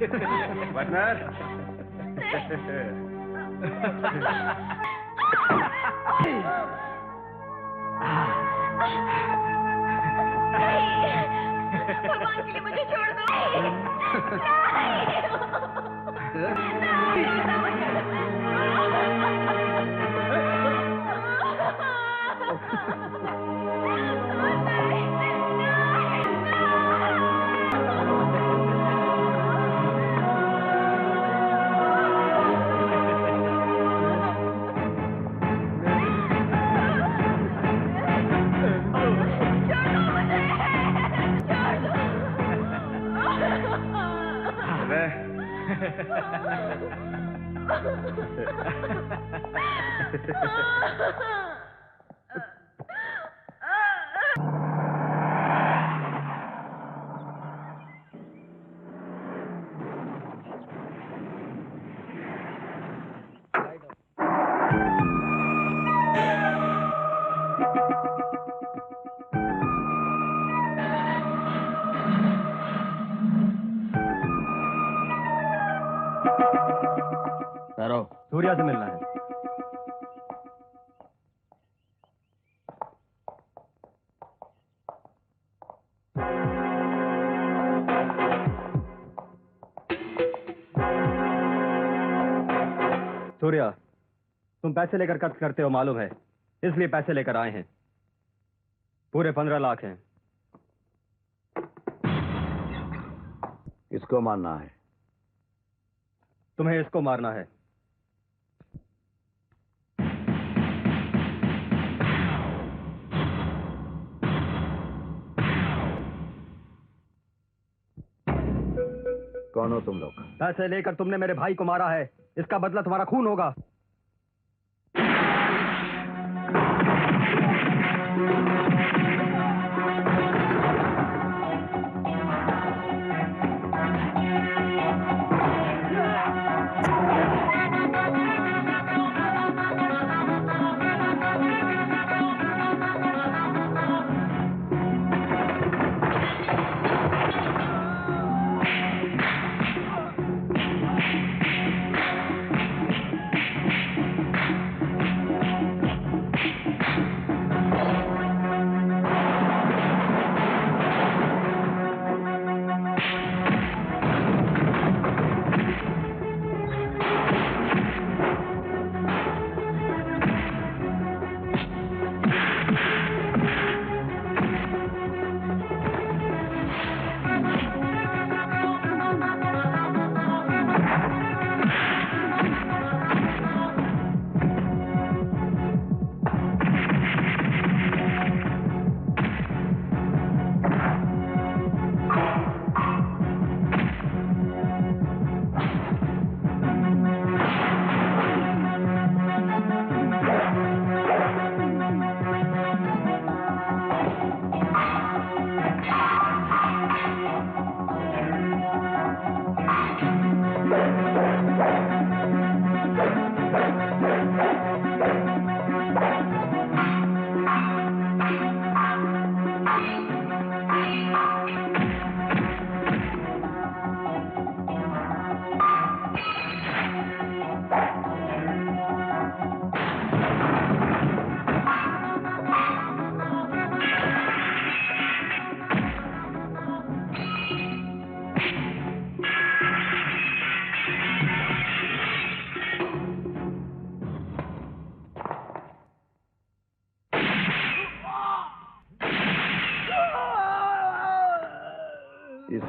Partner. भगवान के लिए मुझे छोड़ दो। सूर्या से मिलना है। सूर्या, तुम पैसे लेकर कत्ल करते हो मालूम है, इसलिए पैसे लेकर आए हैं। पूरे 15 लाख हैं। इसको मारना है। तुम्हें इसको मारना है। कौन हो तुम लोग? पैसे लेकर तुमने मेरे भाई को मारा है, इसका बदला तुम्हारा खून होगा।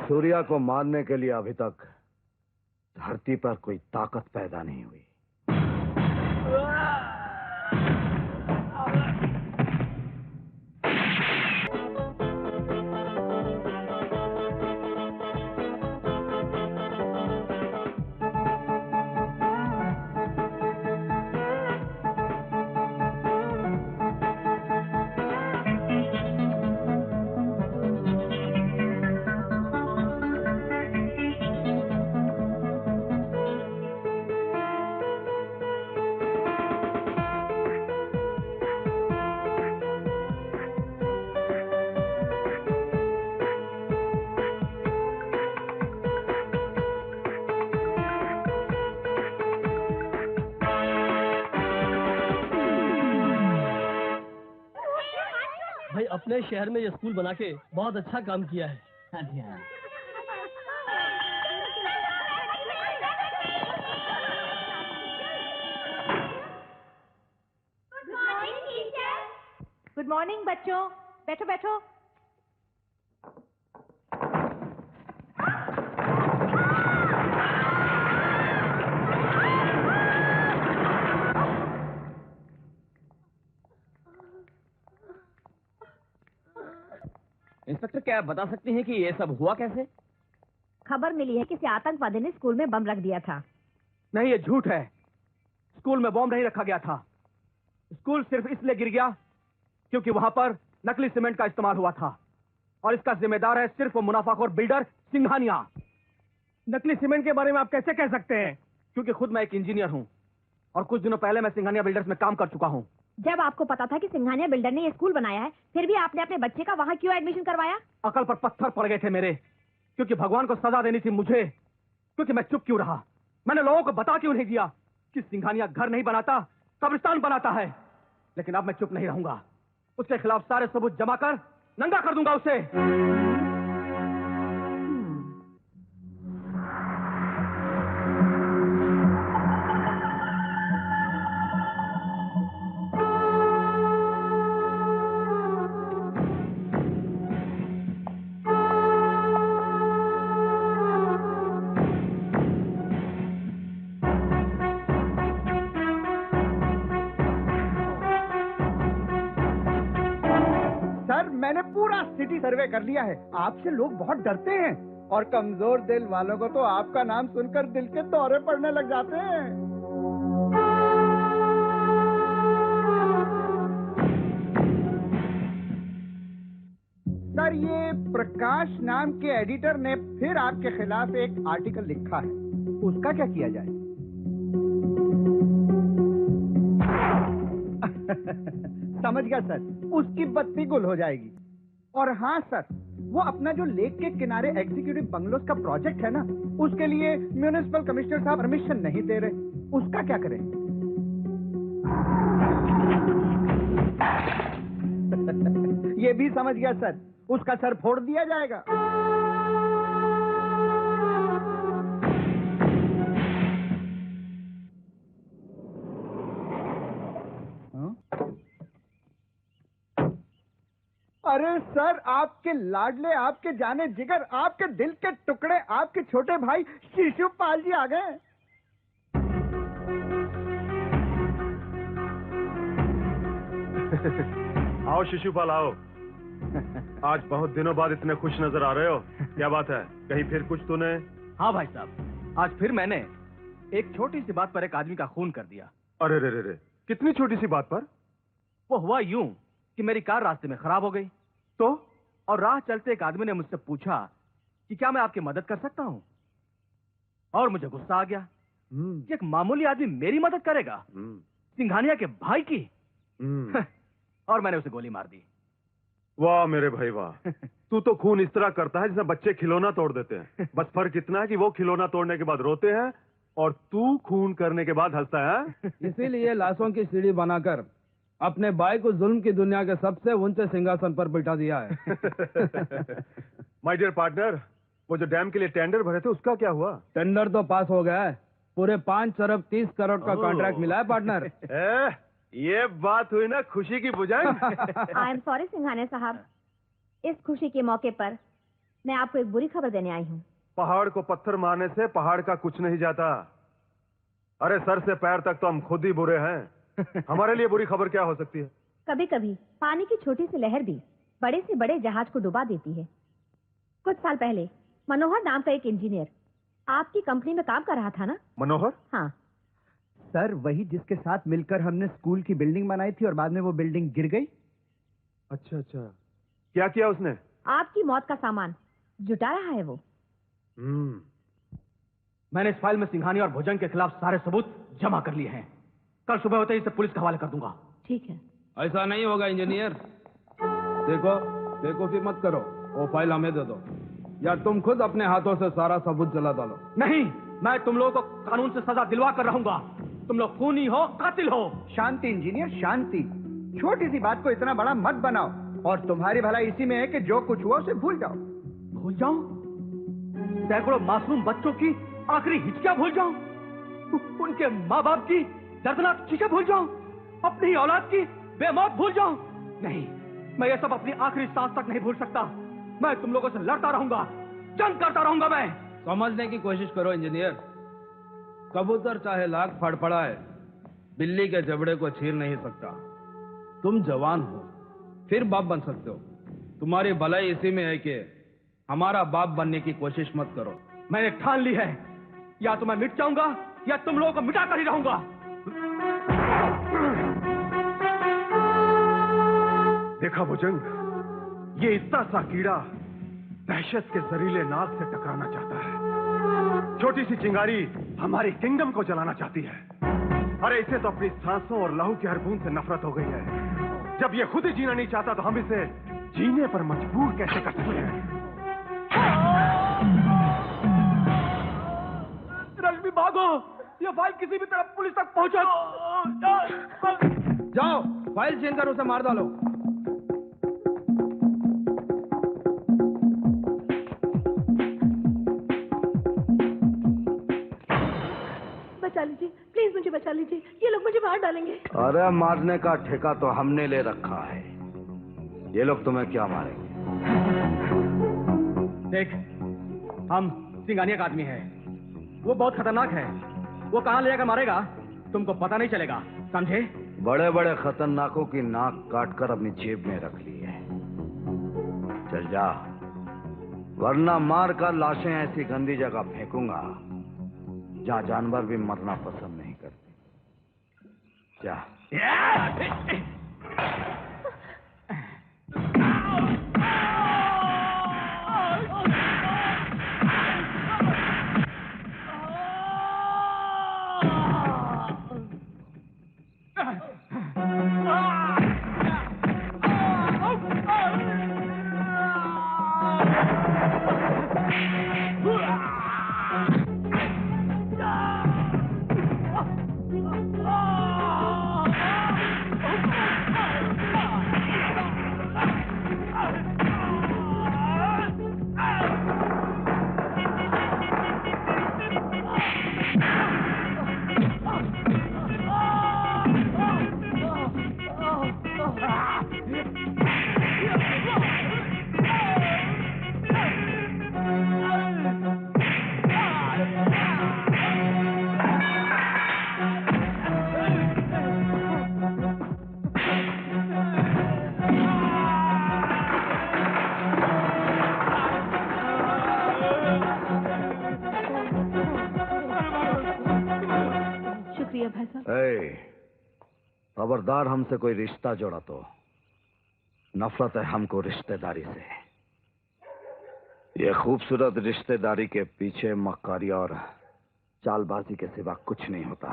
सूर्या को मारने के लिए अभी तक धरती पर कोई ताकत पैदा नहीं हुई। अपने शहर में ये स्कूल बना के बहुत अच्छा काम किया है। हाँ जी हाँ। गुड मॉर्निंग बच्चों, बैठो बैठो। इंस्पेक्टर, क्या आप बता सकते हैं कि ये सब हुआ कैसे? खबर मिली है किसी आतंकवादी ने स्कूल में बम रख दिया था। नहीं, ये झूठ है। स्कूल में बॉम्ब नहीं रखा गया था। स्कूल सिर्फ इसलिए गिर गया क्योंकि वहां पर नकली सीमेंट का इस्तेमाल हुआ था और इसका जिम्मेदार है सिर्फ वो मुनाफाखोर बिल्डर सिंघानिया। नकली सीमेंट के बारे में आप कैसे कह सकते हैं? क्योंकि खुद मैं एक इंजीनियर हूं और कुछ दिनों पहले मैं सिंघानिया बिल्डर्स में काम कर चुका हूं। जब आपको पता था कि सिंघानिया बिल्डर ने ये स्कूल बनाया है, फिर भी आपने अपने बच्चे का वहाँ क्यों एडमिशन करवाया? अकल पर पत्थर पड़ गए थे मेरे, क्योंकि भगवान को सजा देनी थी मुझे। क्योंकि मैं चुप क्यों रहा? मैंने लोगों को बता क्यों नहीं दिया कि सिंघानिया घर नहीं बनाता, कब्रिस्तान बनाता है? लेकिन अब मैं चुप नहीं रहूंगा। उसके खिलाफ सारे सबूत जमा कर नंगा कर दूंगा उसे। मैंने पूरा सिटी सर्वे कर लिया है। आपसे लोग बहुत डरते हैं और कमजोर दिल वालों को तो आपका नाम सुनकर दिल के दौरे पड़ने लग जाते हैं। सर, ये प्रकाश नाम के एडिटर ने फिर आपके खिलाफ एक आर्टिकल लिखा है, उसका क्या किया जाए? समझ गया सर, उसकी बत्ती गुल हो जाएगी। और हाँ सर, वो अपना जो लेक के किनारे एग्जीक्यूटिव बंगलोज का प्रोजेक्ट है ना, उसके लिए म्युनिसिपल कमिश्नर साहब परमिशन नहीं दे रहे, उसका क्या करें? ये भी समझ गया सर, उसका सर फोड़ दिया जाएगा। अरे सर, आपके लाडले, आपके जाने जिगर, आपके दिल के टुकड़े, आपके छोटे भाई शिशुपाल जी आ गए। आओ शिशुपाल आओ। आज बहुत दिनों बाद इतने खुश नजर आ रहे हो, क्या बात है? कहीं फिर कुछ तूने? हाँ भाई साहब, आज फिर मैंने एक छोटी सी बात पर एक आदमी का खून कर दिया। अरे रे रे रे, कितनी छोटी सी बात पर? वो हुआ यूं कि मेरी कार रास्ते में खराब हो गई तो, और राह चलते एक आदमी ने मुझसे पूछा कि क्या मैं आपकी मदद कर सकता हूं, और मुझे गुस्सा आ गया कि एक मामूली आदमी मेरी मदद करेगा, सिंघानिया के भाई की। और मैंने उसे गोली मार दी। वाह मेरे भाई वाह, तू तो खून इस तरह करता है जैसे बच्चे खिलौना तोड़ देते हैं। बस फर्क इतना है कि वो खिलौना तोड़ने के बाद रोते हैं और तू खून करने के बाद हंसता है। इसीलिए लाशों की सीढ़ी बनाकर अपने भाई को जुल्म की दुनिया के सबसे ऊंचे सिंहासन पर बिठा दिया है। माय डियर पार्टनर, वो जो डैम के लिए टेंडर भरे थे उसका क्या हुआ? टेंडर तो पास हो गया है, पूरे 5 अरब 30 करोड़ का कॉन्ट्रैक्ट मिला है पार्टनर। ये बात हुई ना खुशी की बुझाई। आई एम सॉरी सिंघानिया साहब, इस खुशी के मौके पर मैं आपको एक बुरी खबर देने आई हूँ। पहाड़ को पत्थर मारने से पहाड़ का कुछ नहीं जाता। अरे सर से पैर तक तो हम खुद ही बुरे हैं। हमारे लिए बुरी खबर क्या हो सकती है? कभी कभी पानी की छोटी सी लहर भी बड़े से बड़े जहाज को डुबा देती है। कुछ साल पहले मनोहर नाम का एक इंजीनियर आपकी कंपनी में काम कर रहा था ना? मनोहर? हाँ सर, वही जिसके साथ मिलकर हमने स्कूल की बिल्डिंग बनाई थी और बाद में वो बिल्डिंग गिर गई। अच्छा अच्छा, क्या किया उसने? आपकी मौत का सामान जुटा रहा है वो। मैंने इस फाइल में सिंघानिया और भुजंग के खिलाफ सारे सबूत जमा कर लिए हैं। कल सुबह होते ही इसे पुलिस के हवाले कर दूंगा। ठीक है। ऐसा नहीं होगा इंजीनियर। देखो, बेवकूफी मत करो, वो फाइल हमें दे दो या तुम खुद अपने हाथों से सारा सबूत जला डालो। नहीं, मैं तुम लोगों को कानून से सजा दिलवा कर रहूंगा। तुम लोग खूनी हो, कातिल हो। शांति इंजीनियर, शांति। छोटी सी बात को इतना बड़ा मत बनाओ। और तुम्हारी भलाई इसी में है कि जो कुछ हुआ उसे भूल जाओ। भूल जाऊं? सैकड़ों मासूम बच्चों की आखिरी हिचकियां भूल जाऊं? उनके माँ बाप की दर्दनाक चीखें भूल जाऊं? अपनी औलाद की बेमौत भूल जाऊं? नहीं, मैं ये सब अपनी आखिरी सांस तक नहीं भूल सकता। मैं तुम लोगों से लड़ता रहूंगा, जंग करता रहूंगा। मैं समझने की कोशिश करो इंजीनियर। कबूतर चाहे लाख फड़फड़ाए, बिल्ली के जबड़े को चीर नहीं सकता। तुम जवान हो, फिर बाप बन सकते हो। तुम्हारी भलाई इसी में है कि हमारा बाप बनने की कोशिश मत करो। मैंने ठान ली है, या तो मैं मिट जाऊंगा या तुम लोगों को मिटा कर ही रहूंगा। देखा भुजंग, ये इतना सा कीड़ा दहशत के जहरीले नाग से टकराना चाहता है। छोटी सी चिंगारी हमारी किंगडम को जलाना चाहती है। अरे इसे तो अपनी सांसों और लहू की हर बूंद से नफरत हो गई है। जब ये खुद ही जीना नहीं चाहता तो हम इसे जीने पर मजबूर कैसे कर सकते हैं? रश्मि भागो, ये फाइल किसी भी तरह पुलिस तक पहुंचा। जाओ, फाइल छीन कर उसे मार डालो। बचा लीजिए, प्लीज मुझे बचा लीजिए, ये लोग मुझे मार डालेंगे। अरे मारने का ठेका तो हमने ले रखा है, ये लोग तुम्हें क्या मारेंगे? देख, हम सिंगानिया का आदमी है, वो बहुत खतरनाक है। वो कहां ले जाकर मारेगा तुमको पता नहीं चलेगा, समझे? बड़े बड़े खतरनाकों की नाक काटकर अपनी जेब में रख ली है। चल जा, वरना मार कर लाशें ऐसी गंदी जगह फेंकूंगा जहां जानवर भी मरना पसंद नहीं करते। जा। खबरदार हमसे कोई रिश्ता जोड़ा तो नफरत है हमको रिश्तेदारी से। ये खूबसूरत रिश्तेदारी के पीछे मक्कारी और चालबाजी के सिवा कुछ नहीं होता।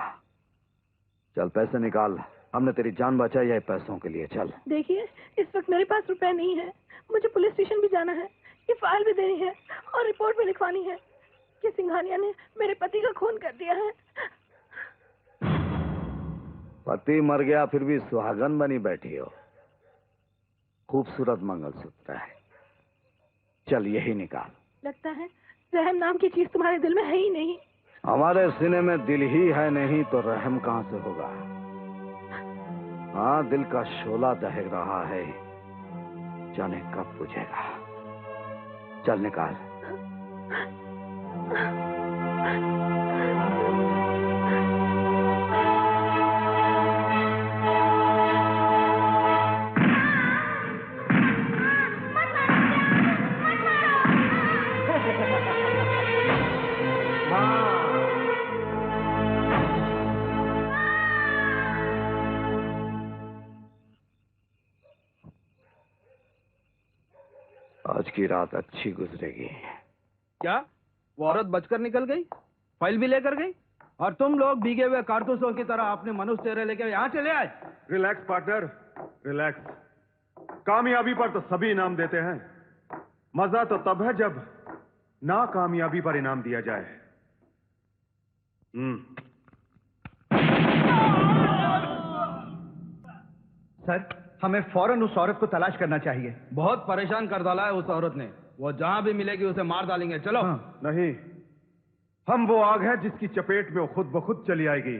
चल पैसे निकाल, हमने तेरी जान बचाई है पैसों के लिए। चल। देखिए, इस वक्त मेरे पास रुपए नहीं है, मुझे पुलिस स्टेशन भी जाना है, ये फाइल भी देनी है और रिपोर्ट भी लिखवानी है कि सिंघानिया ने मेरे पति का खून कर दिया है। पति मर गया फिर भी सुहागन बनी बैठी हो। खूबसूरत मंगलसूत्र है, चल यही निकाल। लगता है रहम नाम की चीज तुम्हारे दिल में है ही नहीं। हमारे सीने में दिल ही है नहीं तो रहम कहां से होगा? हाँ, दिल का शोला दहक रहा है, जाने कब बुझेगा। चल निकाल। आज की रात अच्छी गुजरेगी। क्या वो औरत बचकर निकल गई, फाइल भी लेकर गई, और तुम लोग भीगे हुए कारतूसों की तरह अपने मनुष्य चेहरे लेकर यहाँ चले आए? Relax partner, relax. कामयाबी पर तो सभी इनाम देते हैं, मजा तो तब है जब नाकामयाबी पर इनाम दिया जाए। सर, हमें फौरन उस औरत को तलाश करना चाहिए। बहुत परेशान कर डाला है उस औरत ने। वो जहां भी मिलेगी उसे मार डालेंगे। चलो। नहीं, हम वो आग है जिसकी चपेट में वो खुद ब खुद चली आएगी।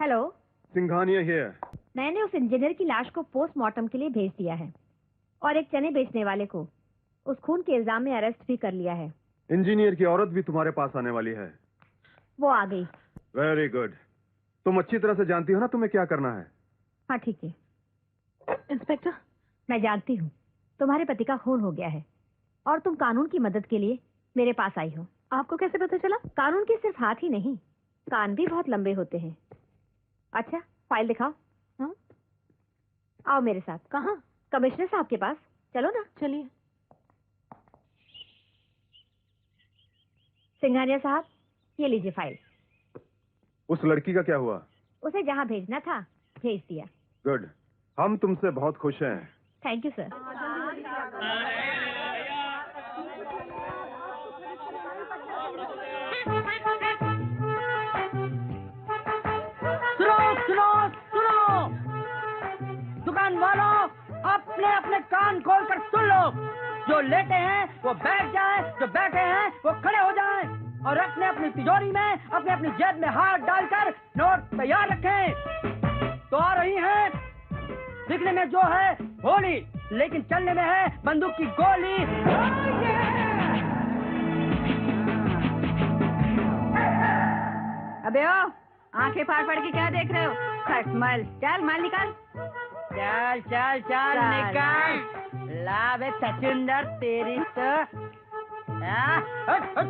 Hello, Singhania here. मैंने उस इंजीनियर की लाश को पोस्टमार्टम के लिए भेज दिया है और एक चने बेचने वाले को उस खून के इल्जाम में अरेस्ट भी कर लिया है। इंजीनियर की औरत भी तुम्हारे पास आने वाली है। वो आ गई। Very good. तुम अच्छी तरह से जानती हो ना तुम्हें क्या करना है। हाँ ठीक है। इंस्पेक्टर, मैं जानती हूँ तुम्हारे पति का खून हो गया है और तुम कानून की मदद के लिए मेरे पास आई हो। आपको कैसे पता चला? कानून के सिर्फ हाथ ही नहीं, कान भी बहुत लंबे होते हैं। अच्छा, फाइल दिखाओ। हाँ? आओ मेरे साथ। कहाँ? कमिश्नर साहब के पास। चलो ना। चलिए। सिंघानिया साहब, ये लीजिए फाइल। उस लड़की का क्या हुआ? उसे जहाँ भेजना था भेज दिया। गुड। हम तुमसे बहुत खुश हैं। Thank you sir. सुनो सुनो, दुकान वालों अपने अपने कान खोल कर सुन लो। जो लेटे हैं वो बैठ जाएं, जो बैठे हैं वो खड़े हो जाएं और अपने अपनी तिजोरी में अपने अपनी जेब में हाथ डालकर नोट तैयार रखें। तो आ रही हैं, दिखने में जो है होली, लेकिन चलने में है बंदूक की गोली। अबे ओ, आंखें फाड़ फाड़ के क्या देख रहे हो? खटमल, चल माल निकाल। चल चल चल निकाल। ला बे सचिंदर तेरी तो। हट हट।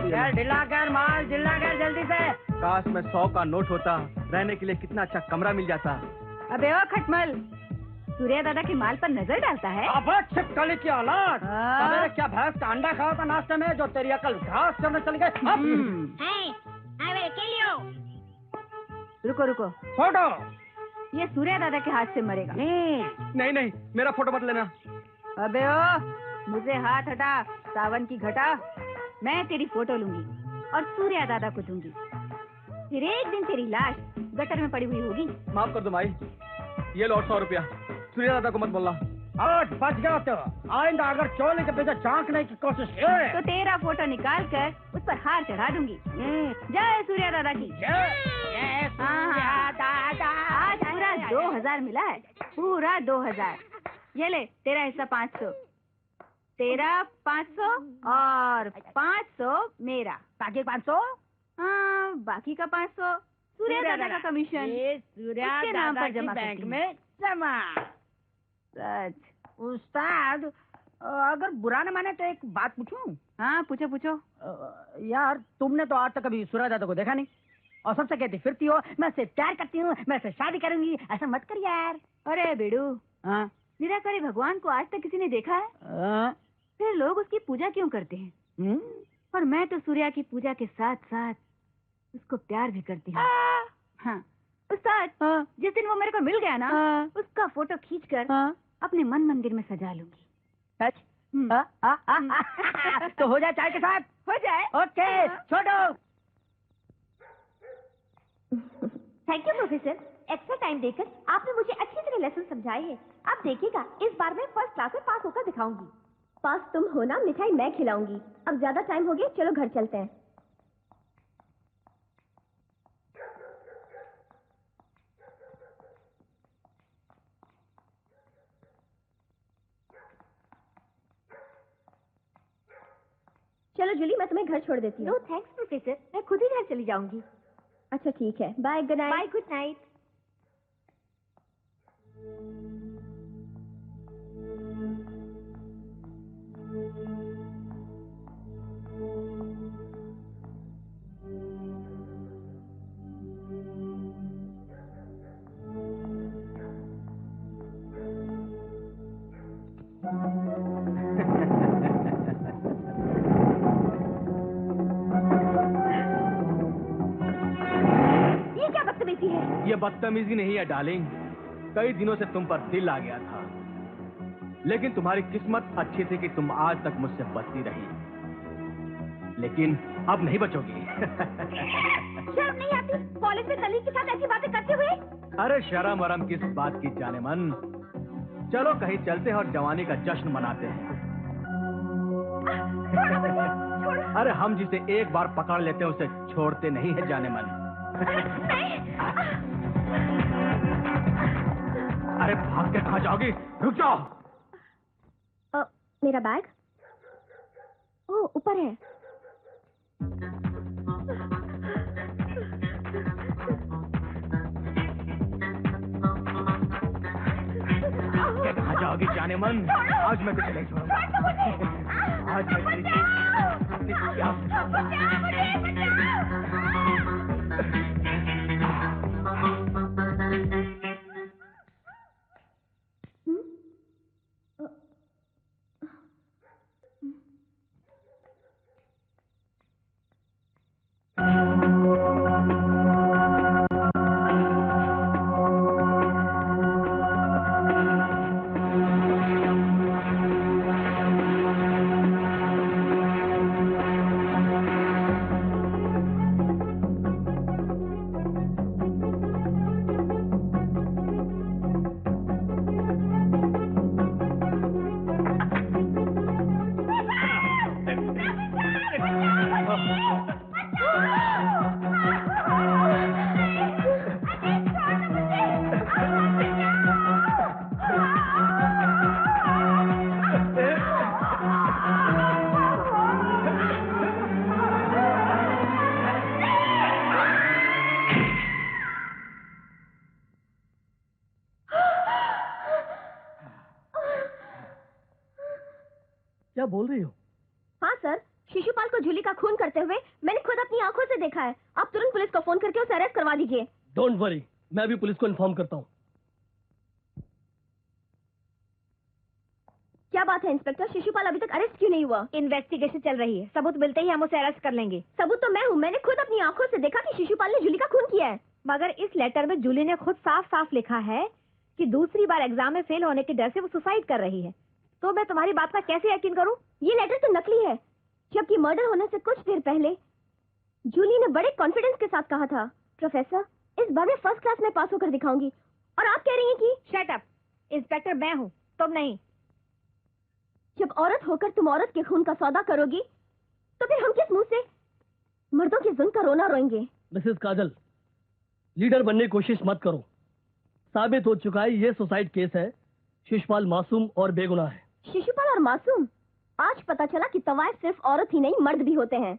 चल ढिलाकर माल, ढिलाकर जल्दी से। काश में 100 का नोट होता, रहने के लिए कितना अच्छा कमरा मिल जाता। अबे ओ खटमल, सूर्या दादा के माल पर नजर डालता है। अब छिपकली की औलाद, सवेरे क्या भैंस का अंडा खाया था नाश्ते में, जो तेरी अकल घास चढ़ने चली गई। रुको रुको, फोटो। ये सूर्या दादा के हाथ से मरेगा। नहीं नहीं, मेरा फोटो मत लेना। अबे ओ, मुझे हाथ हटा, सावन की घटा। मैं तेरी फोटो लूंगी और सूर्या दादा को दूंगी। फिर एक दिन तेरी लाश गटर में पड़ी हुई होगी। माफ कर दो माई, ये लो 100 रुपया। सूर्या दादा को मत बोलना। आज बच गया तो आइंदा अगर चोली के पीछे झांकने की कोशिश की तो तेरा फोटो निकाल कर उस पर हार चढ़ा दूंगी। जय सूर्या दादा की। जय सूर्या दादा। आज पूरा 2000 मिला है, पूरा 2000। ये ले तेरा हिस्सा 500, तेरा 500 और 500 मेरा। बाकी 500? हाँ, बाकी का 500 सूर्या दादा का कमीशन। सूर्या उसके नाम दादा पर की जमा बैंक करती में जमा। सच? उस्ताद, अगर बुरा न माने तो एक बात पूछूं? हाँ पूछो पूछो। यार तुमने तो आज तक कभी सूर्या दादा को देखा नहीं और सबसे कहती फिरती हो मैं इससे प्यार करती हूँ, मैं इससे शादी करूंगी। ऐसा मत कर यार। अरे बेडू, हाँ? निराकारी भगवान को आज तक किसी ने देखा है? फिर लोग उसकी पूजा क्यों करते हैं? और मैं तो सूर्या की पूजा के साथ साथ उसको प्यार भी करती हूँ। हाँ उस्ताद, जिस दिन वो मेरे को मिल गया ना, उसका फोटो खींचकर अपने मन मंदिर में सजा लूंगी। सच? तो हो जाए चाय के साथ? हो जाए। ओके छोड़ो। Thank you professor, extra time देकर आपने मुझे अच्छी तरह लेसन समझाए हैं। अब देखिएगा, इस बार मैं फर्स्ट क्लास में पास होकर दिखाऊंगी। पास तुम हो ना, मिठाई मैं खिलाऊंगी। अब ज्यादा टाइम हो गया, चलो घर चलते हैं। चलो जूली, मैं तुम्हें घर छोड़ देती हूँ। नो थैंक्स प्रोफेसर, मैं खुद ही घर चली जाऊंगी। अच्छा ठीक है, bye, good night. Bye, good night. ये बदतमीजी नहीं है डार्लिंग, कई दिनों से तुम पर दिल आ गया था, लेकिन तुम्हारी किस्मत अच्छी थी कि तुम आज तक मुझसे बचती रही, लेकिन अब नहीं बचोगी। शर्म नहीं आती कॉलेज में कलीग के साथ ऐसी बातें करते हुए? अरे शर्म वरम किस बात की जाने मन। चलो कहीं चलते हैं और जवानी का जश्न मनाते हैं। अरे हम जिसे एक बार पकड़ लेते हैं उसे छोड़ते नहीं है जाने मन। अरे भाग के कहाँ जाओगी? रुक जाओ। मेरा बैग? ओ ऊपर है। कहाँ जाओगी जाने मन? आज मैं तुझे नहीं छोड़ूंगा। आज मैं क्या बोल रही हो? हाँ सर, शिशुपाल को जूली का खून करते हुए मैंने खुद अपनी आंखों से देखा है। आप तुरंत पुलिस को फोन करके उसे अरेस्ट करवा दीजिए। डोंट वरी, मैं भी पुलिस को इन्फॉर्म करता हूँ। क्या बात है इंस्पेक्टर, शिशुपाल अभी तक अरेस्ट क्यों नहीं हुआ? इन्वेस्टिगेशन चल रही है, सबूत मिलते ही हम उसे अरेस्ट कर लेंगे। सबूत तो मैं हूँ, मैंने खुद अपनी आंखों से देखा कि शिशुपाल ने जूली का खून किया है। मगर इस लेटर में जूली ने खुद साफ साफ लिखा है कि दूसरी बार एग्जाम में फेल होने के डर से वो सुसाइड कर रही है। तो मैं तुम्हारी बात का कैसे यकीन करूं? ये लेटर तो नकली है, जबकि मर्डर होने से कुछ देर पहले जूली ने बड़े कॉन्फिडेंस के साथ कहा था, प्रोफेसर इस बार मैं फर्स्ट क्लास में पास होकर दिखाऊंगी। और आप कह रही हैं कि शट अप, इंस्पेक्टर मैं हूं, तुम नहीं। जब औरत होकर तुम औरत के खून का सौदा करोगी तो फिर हम किस मुंह से मर्दों के जुल्म का रोना रोएंगे? मिसेस काजल, लीडर बनने की कोशिश मत करो। साबित हो चुका है ये सुसाइड केस है। शिशुपाल मासूम और बेगुनाह है। शिशुपाल और मासूम? आज पता चला कि तवायफ सिर्फ औरत ही नहीं मर्द भी होते हैं।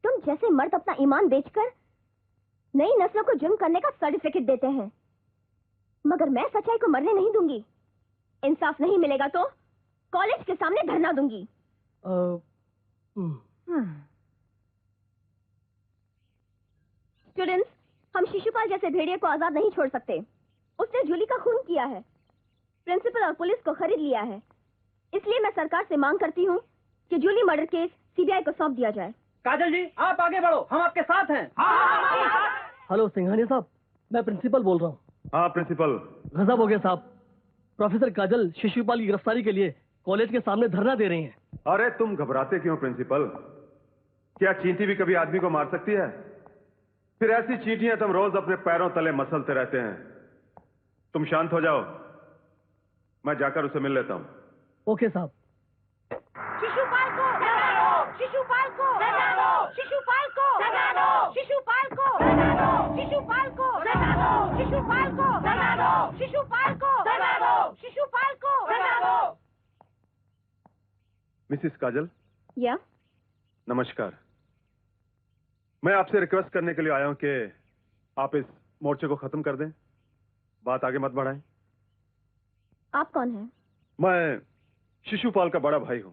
तुम जैसे मर्द अपना ईमान बेचकर नई नस्लों को जुर्म करने का सर्टिफिकेट देते हैं, मगर मैं सच्चाई को मरने नहीं दूंगी। इंसाफ नहीं मिलेगा तो कॉलेज के सामने धरना दूंगी। स्टूडेंट्स, हम शिशुपाल जैसे भेड़िए को आजाद नहीं छोड़ सकते। उसने जूली का खून किया है, प्रिंसिपल और पुलिस को खरीद लिया है। इसलिए मैं सरकार से मांग करती हूँ कि जूली मर्डर केस सीबीआई को सौंप दिया जाए। काजल जी, आप आगे बढ़ो, हम आपके साथ हैं। हेलो सिंघानिया साहब, मैं प्रिंसिपल बोल रहा हूँ। हाँ प्रिंसिपल। गजब हो गया साहब, प्रोफेसर काजल शिशुपाल की गिरफ्तारी के लिए कॉलेज के सामने धरना दे रही हैं। अरे तुम घबराते क्यों प्रिंसिपल? क्या चींटी भी कभी आदमी को मार सकती है? फिर ऐसी चींटियां तुम रोज अपने पैरों तले मसलते रहते हैं। तुम शांत हो जाओ, मैं जाकर उसे मिल लेता हूँ। ओके साहब। शिशुपाल को सजा दो, शिशुपाल को सजा दो, शिशुपाल को सजा दो, शिशुपाल को सजा दो, शिशुपाल को सजा दो, शिशुपाल को सजा दो, शिशुपाल को सजा दो, शिशुपाल को सजा दो। मिसिस काजल। या नमस्कार। मैं आपसे रिक्वेस्ट करने के लिए आया हूं कि आप इस मोर्चे को खत्म कर दें, बात आगे मत बढ़ाएं। आप कौन हैं? मैं शिशुपाल का बड़ा भाई हूं।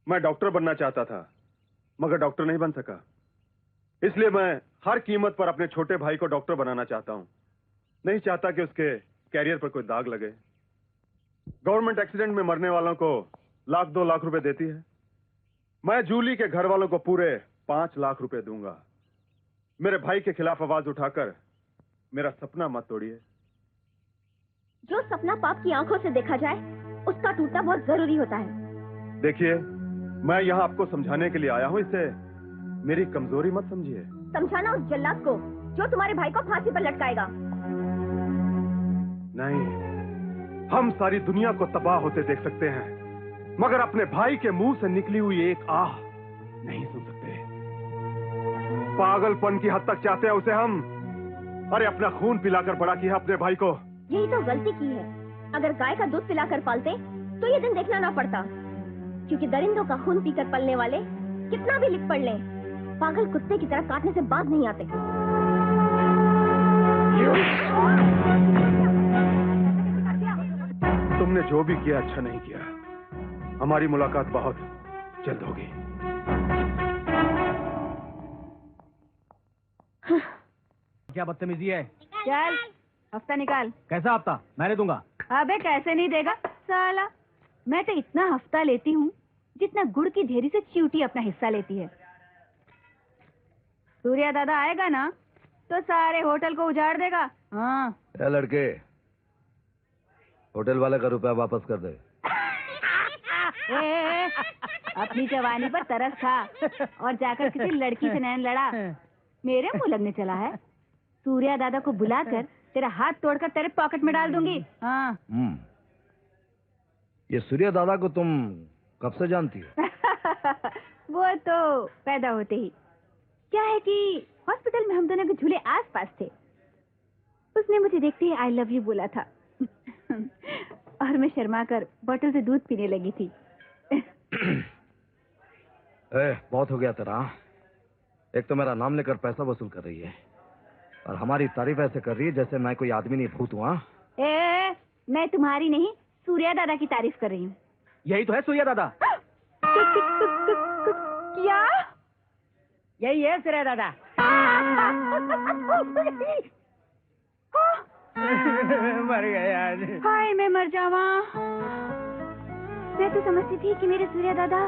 मैं डॉक्टर बनना चाहता था, मगर डॉक्टर नहीं बन सका। इसलिए मैं हर कीमत पर अपने छोटे भाई को डॉक्टर बनाना चाहता हूं। नहीं चाहता कि उसके कैरियर पर कोई दाग लगे। गवर्नमेंट एक्सीडेंट में मरने वालों को 1-2 लाख रुपए देती है। मैं जूली के घर वालों को पूरे 5 लाख रुपए दूंगा। मेरे भाई के खिलाफ आवाज उठाकर मेरा सपना मत तोड़िए। जो सपना पाप की आंखों से देखा जाए उसका टूटना बहुत जरूरी होता है। देखिए, मैं यहाँ आपको समझाने के लिए आया हूँ, इससे मेरी कमजोरी मत समझिए। समझाना उस जल्लाद को जो तुम्हारे भाई को फांसी पर लटकाएगा। नहीं, हम सारी दुनिया को तबाह होते देख सकते हैं, मगर अपने भाई के मुंह से निकली हुई एक आह नहीं सुन सकते। पागलपन की हद तक चाहते हैं उसे हम। अरे अपना खून पिलाकर बड़ा किया अपने भाई को। यही तो गलती की है। अगर गाय का दूध पिलाकर पालते तो ये दिन देखना ना पड़ता, क्योंकि दरिंदों का खून पीकर पलने वाले कितना भी लिख पढ़ लें, पागल कुत्ते की तरह काटने से बाज नहीं आते। तुमने जो भी किया अच्छा नहीं किया। हमारी मुलाकात बहुत जल्द होगी। क्या बदतमीजी है? चल हफ्ता निकाल। कैसा हफ्ता? मैंने दूंगा। अबे कैसे नहीं देगा साला, मैं तो इतना हफ्ता लेती हूँ जितना गुड़ की ढेरी से चींटी अपना हिस्सा लेती है। सूर्या दादा आएगा ना तो सारे होटल को उजाड़ देगा। हाँ ए लड़के, होटल वाले का रुपया वापस कर दे। ए, अपनी जवानी पर तरस खा और जाकर किसी लड़की से नैन लड़ा। मेरे मुंह लगने चला है। सूर्या दादा को बुलाकर तेरा हाथ तोड़कर तेरे पॉकेट में डाल दूंगी। हाँ ये सूर्या दादा को तुम कब से जानती हो? वो तो पैदा होते ही। क्या है कि हॉस्पिटल में हम दोनों के झूले आस पास थे। उसने मुझे देखते ही आई लव यू बोला था और मैं शर्मा कर बोतल से दूध पीने लगी थी। बहुत हो गया तेरा। एक तो मेरा नाम लेकर पैसा वसूल कर रही है और हमारी तारीफ ऐसे कर रही है जैसे मैं कोई आदमी नहीं भूत हुआ। मैं तुम्हारी नहीं सूर्या दादा की तारीफ कर रही हूँ। यही तो है सूर्या दादा। क्या? यही है सूर्या दादा। मर गया। हाय मैं मर जावा। मैं तो समझती थी कि मेरे सूर्या दादा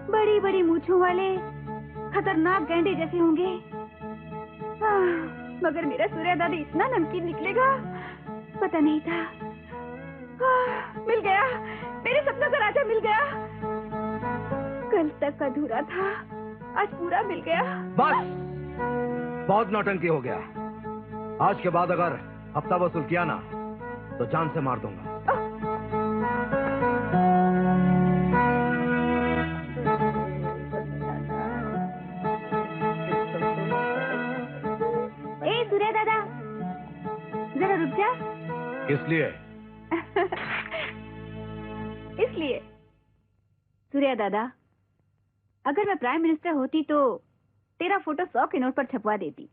बड़ी बड़ी मूंछों वाले खतरनाक गैंडे जैसे होंगे, मगर मेरा सूर्या दादा इतना नमकीन निकलेगा पता नहीं था। मिल गया, मेरे सपनों का राजा मिल गया। कल तक अधूरा था, आज पूरा मिल गया। बस, बहुत नौटंकी हो गया। आज के बाद अगर हफ्ता वसूल किया ना तो जान से मार दूंगा। ए सूर्या दादा, जरा रुक जा। किस लिए? इसलिए सूर्या दादा, अगर मैं प्राइम मिनिस्टर होती तो तेरा फोटो 100 के नोट पर छपवा देती।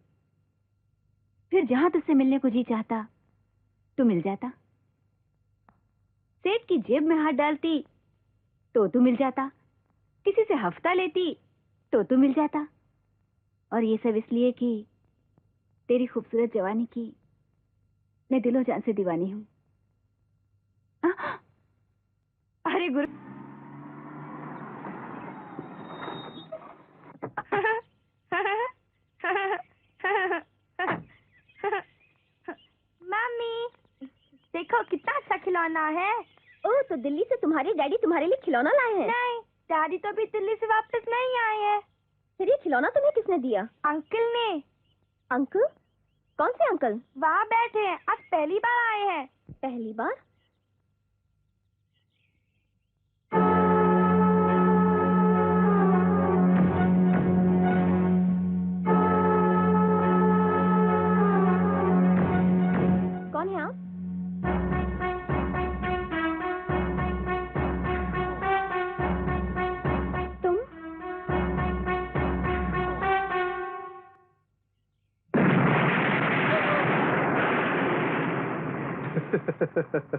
फिर जहां तुझसे मिलने को जी चाहता तू मिल जाता। सेठ की जेब में हाथ डालती तो तू मिल जाता। किसी से हफ्ता लेती तो तू मिल जाता। और ये सब इसलिए कि तेरी खूबसूरत जवानी की मैं दिलो जान से दीवानी हूँ। अरे गुरु मम्मी देखो कितना अच्छा खिलौना है। ओह, तो दिल्ली से तुम्हारे डैडी तुम्हारे लिए खिलौना लाए हैं? नहीं, डैडी तो अभी दिल्ली से वापस नहीं आए हैं। फिर ये खिलौना तुम्हें किसने दिया? अंकल ने। अंकल? कौन से अंकल? वहाँ बैठे हैं, आज पहली बार आए हैं। पहली बार? कौन है आप? तुम?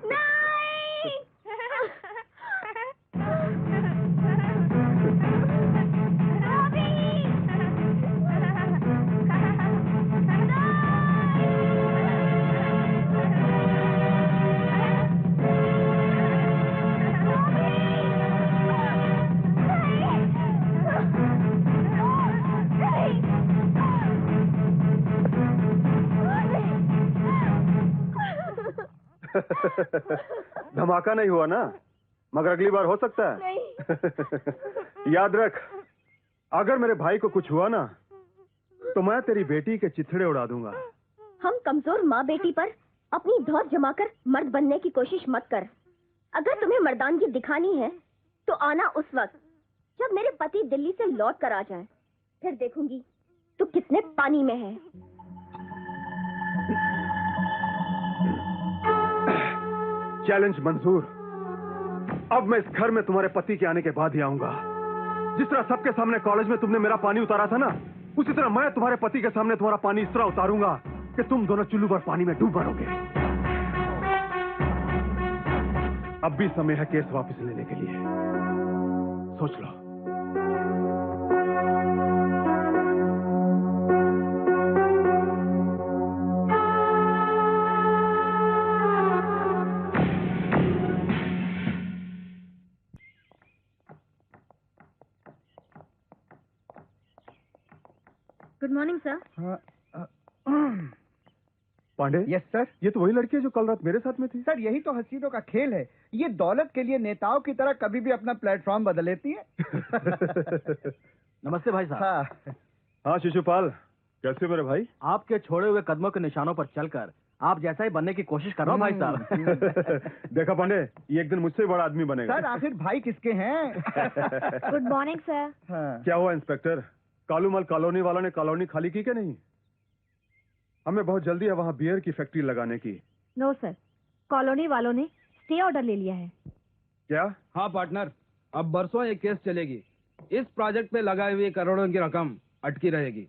नहीं! धमाका नहीं हुआ ना, मगर अगली बार हो सकता है। नहीं। याद रख, अगर मेरे भाई को कुछ हुआ ना, तो मैं तेरी बेटी के चिथड़े उड़ा दूंगा। हम कमजोर माँ बेटी पर अपनी धौत जमाकर मर्द बनने की कोशिश मत कर। अगर तुम्हें मर्दानगी दिखानी है तो आना उस वक्त जब मेरे पति दिल्ली से लौट कर आ जाएं। फिर देखूंगी तू कितने पानी में है। चैलेंज मंजूर। अब मैं इस घर में तुम्हारे पति के आने के बाद ही आऊंगा। जिस तरह सबके सामने कॉलेज में तुमने मेरा पानी उतारा था ना, उसी तरह मैं तुम्हारे पति के सामने तुम्हारा पानी इस तरह उतारूंगा कि तुम दोनों चुल्लू भर पानी में डूब मरोगे। अब भी समय है केस वापस लेने के लिए। सोच लो। Good morning sir. Pandey. Yes sir. ये तो वही लड़की है जो कल रात मेरे साथ में थी। सर यही तो हसीनों का खेल है। ये दौलत के लिए नेताओं की तरह कभी भी अपना प्लेटफॉर्म बदल लेती है। नमस्ते भाई साहब। हाँ। हाँ शिशुपाल, कैसे मेरे भाई? आपके छोड़े हुए कदमों के निशानों पर चलकर आप जैसा ही बनने की कोशिश कर रहा हूँ भाई साहब। देखा पांडे, ये एक दिन मुझसे बड़ा आदमी बनेगा। सर आखिर भाई किसके हैं? Good morning sir. हाँ। क्या हुआ इंस्पेक्टर, कालूमल कॉलोनी वालों ने कॉलोनी खाली की क्या नहीं? हमें बहुत जल्दी है वहाँ बियर की फैक्ट्री लगाने की। नो सर, कॉलोनी वालों ने स्टे ऑर्डर ले लिया है। क्या? हाँ पार्टनर, अब बरसों ये केस चलेगी। इस प्रोजेक्ट पे लगाई हुई करोड़ों की रकम अटकी रहेगी।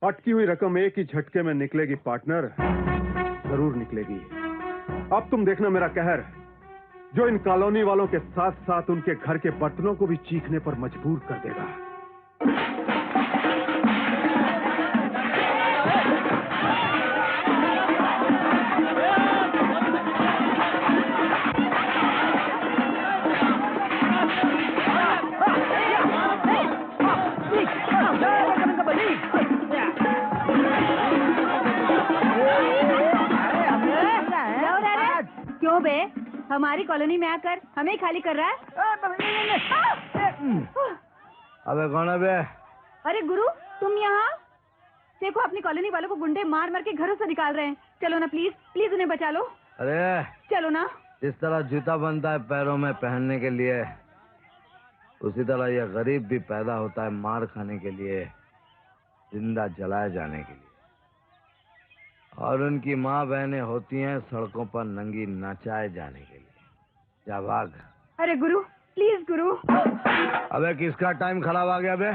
अटकी हुई रकम एक ही झटके में निकलेगी पार्टनर, जरूर निकलेगी। अब तुम देखना मेरा कहर, जो इन कॉलोनी वालों के साथ साथ उनके घर के बर्तनों को भी चीखने पर मजबूर कर देगा। क्यों बे, हमारी कॉलोनी में आकर हमें खाली कर रहा है? अबे कौन है बे? अरे गुरु, तुम यहाँ देखो, अपनी कॉलोनी वालों को गुंडे मार मार के घरों से निकाल रहे हैं। चलो ना प्लीज, प्लीज उन्हें बचा लो। अरे चलो ना। जिस तरह जूता बनता है पैरों में पहनने के लिए, उसी तरह यह गरीब भी पैदा होता है मार खाने के लिए, जिंदा जलाए जाने के लिए। और उनकी माँ बहनें होती हैं सड़कों पर नंगी नचाए जाने के लिए। जा भाग। अरे गुरु, प्लीज गुरु। अबे किसका टाइम खराब आ गया बे?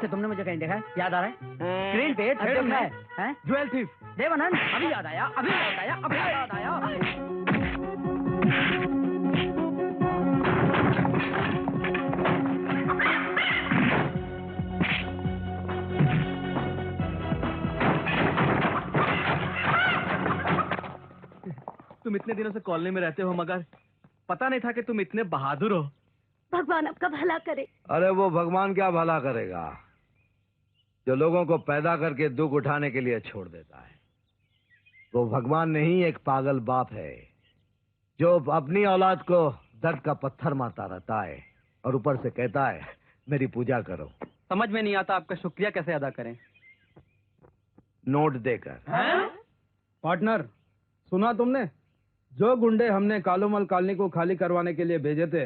से तुमने मुझे कहीं देखा है? याद आ रहा है? स्क्रीन पे थर्ड है, हैं? Jewel thief. देवानंद, अभी याद आया, अभी याद आया, अभी याद आया। तुम इतने दिनों से कॉलोनी में रहते हो मगर पता नहीं था कि तुम इतने बहादुर हो। भगवान आपका भला करे। अरे वो भगवान क्या भला करेगा जो लोगों को पैदा करके दुख उठाने के लिए छोड़ देता है। वो भगवान नहीं, एक पागल बाप है जो अपनी औलाद को दर्द का पत्थर मारता रहता है और ऊपर से कहता है मेरी पूजा करो। समझ में नहीं आता आपका शुक्रिया कैसे अदा करें। नोट देकर। पार्टनर, सुना तुमने? जो गुंडे हमने कालूमल कॉलोनी को खाली करवाने के लिए भेजे थे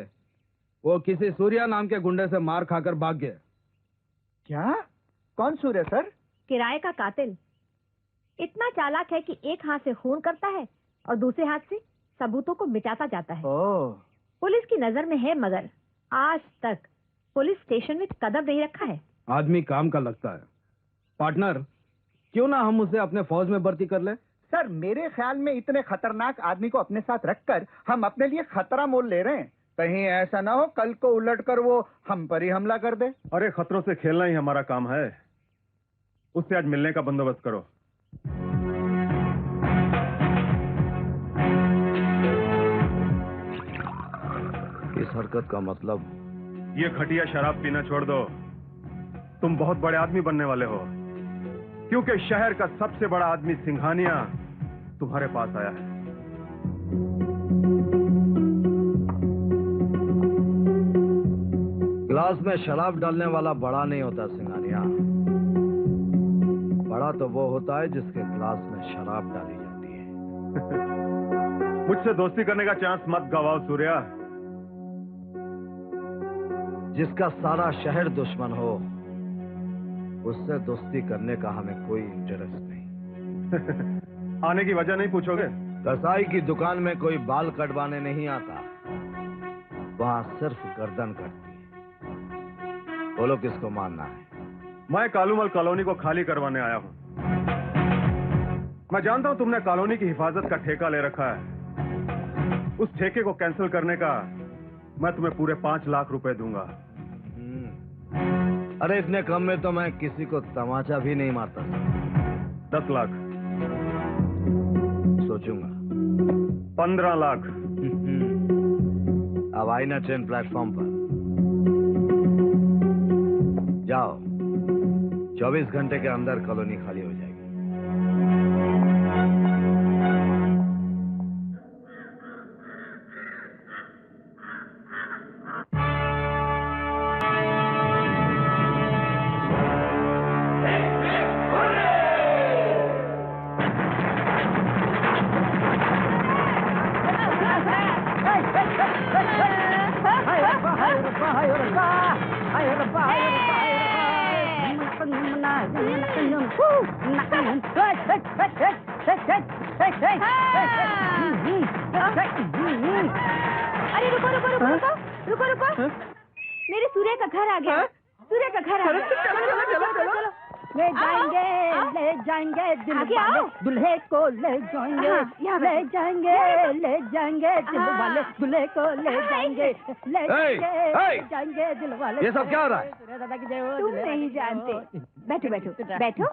वो किसी सूर्या नाम के गुंडे से मार खाकर भाग गए। क्या? कौन सूर्य सर? किराए का कातिल। इतना चालाक है कि एक हाथ से खून करता है और दूसरे हाथ से सबूतों को मिटाता जाता है। ओह। पुलिस की नजर में है मगर आज तक पुलिस स्टेशन में कदम नहीं रखा है। आदमी काम का लगता है। पार्टनर, क्यों ना हम उसे अपने फौज में भर्ती कर ले? सर मेरे ख्याल में इतने खतरनाक आदमी को अपने साथ रखकर हम अपने लिए खतरा मोल ले रहे हैं। कहीं ऐसा ना हो कल को उलटकर वो हम पर ही हमला कर दे। अरे खतरों से खेलना ही हमारा काम है। उससे आज मिलने का बंदोबस्त करो। इस हरकत का मतलब? ये खटिया शराब पीना छोड़ दो। तुम बहुत बड़े आदमी बनने वाले हो क्योंकि शहर का सबसे बड़ा आदमी सिंघानिया तुम्हारे पास आया है। ग्लास में शराब डालने वाला बड़ा नहीं होता सिंघानिया। बड़ा तो वो होता है जिसके ग्लास में शराब डाली जाती है। मुझसे दोस्ती करने का चांस मत गवाओ सूर्या। जिसका सारा शहर दुश्मन हो उससे दोस्ती करने का हमें कोई इंटरेस्ट नहीं। आने की वजह नहीं पूछोगे? कसाई की दुकान में कोई बाल कटवाने नहीं आता, वहां सिर्फ गर्दन कटती है। बोलो किसको मानना है? मैं कालूमल कॉलोनी को खाली करवाने आया हूं। मैं जानता हूं तुमने कॉलोनी की हिफाजत का ठेका ले रखा है। उस ठेके को कैंसिल करने का मैं तुम्हें पूरे 5 लाख रुपए दूंगा। अरे इतने कम में तो मैं किसी को तमाचा भी नहीं मारता। 10 लाख। सोचूंगा। 15 लाख। अब आई ना ट्रेन प्लेटफॉर्म पर। जाओ, 24 घंटे के अंदर कॉलोनी खाली हो जाएगी। अरे रुको रुको रुको रुको रुको रुको। मेरे सूर्य का घर आ गया। सूर्य का घर आ गया। चलो ले जाएंगे दिल वाले दुल्हे को ले जाएंगे, ले जाएंगे दिल वाले दुल्हे को ले जाएंगे, ले जाएंगे दिल वाले। ये सब क्या हो रहा है? तुम नहीं जानते। बैठो बैठो बैठो।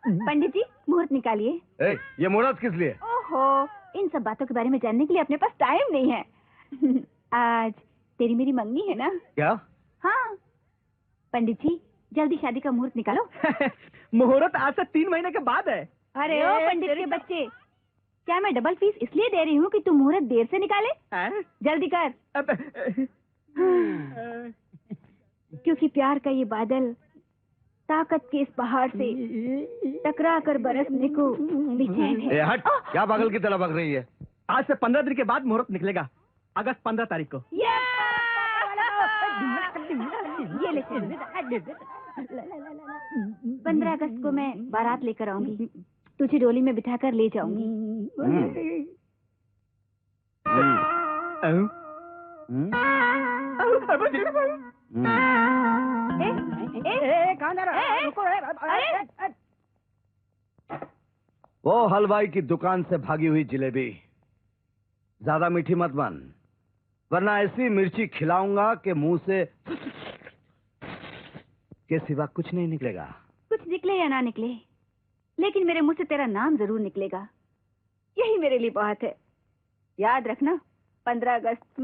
पंडित जी मुहूर्त निकालिए। ये मुहूर्त किस लिए? ओहो, इन सब बातों के बारे में जानने के लिए अपने पास टाइम नहीं है। आज तेरी मेरी मंगनी है ना? क्या? हाँ। पंडित जी जल्दी शादी का मुहूर्त निकालो। मुहूर्त आज से 3 महीने के बाद है। अरे ओ पंडित के बच्चे, क्या मैं डबल फीस इसलिए दे रही हूँ कि तुम मुहूर्त देर से निकाले? जल्दी कर। क्योंकि प्यार का ये बादल ताकत के इस पहाड़ से टकरा कर बरसने को बेचैन है। हट, क्या पागल की तरह बक रही है? आज से 15 दिन के बाद मुहूर्त निकलेगा, अगस्त 15 तारीख को। ये ले 15 अगस्त को मैं बारात लेकर आऊंगी, तुझे डोली में बिठाकर ले जाऊंगी। कहाँ जा रहा है? रुको, वो हलवाई की दुकान से भागी हुई जिलेबी ज्यादा मीठी मत बन, वरना ऐसी मिर्ची खिलाऊंगा कि मुंह से के सिवा कुछ नहीं निकलेगा। कुछ निकले या ना निकले, लेकिन मेरे मुंह से तेरा नाम जरूर निकलेगा। यही मेरे लिए बहुत है। याद रखना, 15 अगस्त।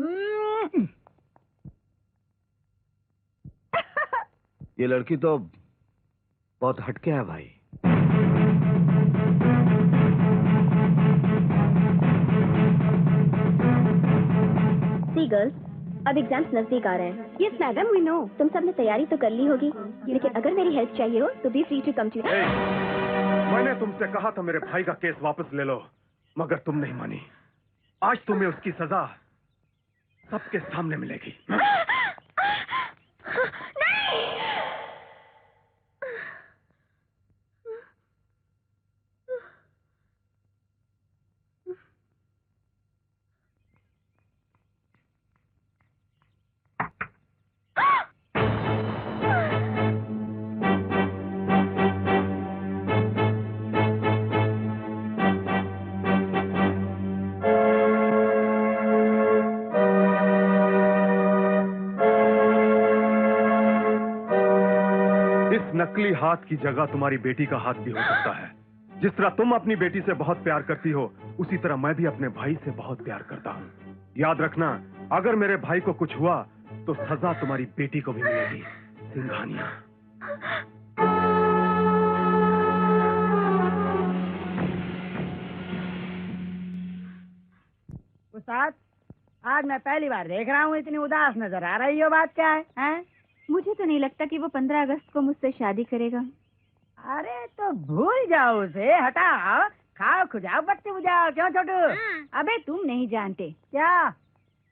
ये लड़की तो बहुत हटके है भाई। सी गर्ल्स, अब एग्जाम्स नजदीक आ रहे हैं। Yes madam, we know. तुम सब ने तैयारी तो कर ली होगी, लेकिन अगर मेरी हेल्प चाहिए हो तो be free to come to. मैंने तुमसे कहा था मेरे भाई का केस वापस ले लो, मगर तुम नहीं मानी। आज तुम्हें उसकी सजा सबके सामने मिलेगी। नकली हाथ की जगह तुम्हारी बेटी का हाथ भी हो सकता है। जिस तरह तुम अपनी बेटी से बहुत प्यार करती हो, उसी तरह मैं भी अपने भाई से बहुत प्यार करता हूँ। याद रखना, अगर मेरे भाई को कुछ हुआ तो सजा तुम्हारी बेटी को भी मिलेगी। सिंघानिया। उस्ताद, आज मैं पहली बार देख रहा हूँ इतनी उदास नजर आ रही हो। बात क्या है, हैं? मुझे तो नहीं लगता कि वो 15 अगस्त को मुझसे शादी करेगा। अरे तो भूल जाओ उसे, हटाओ, खाओ खुजाओ, बत्ती बुझाओ। क्यों छोटू? अबे तुम नहीं जानते क्या?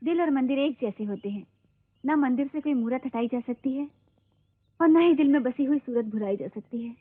दिल और मंदिर एक जैसे होते हैं। न मंदिर से कोई मूरत हटाई जा सकती है और न ही दिल में बसी हुई सूरत भुलाई जा सकती है।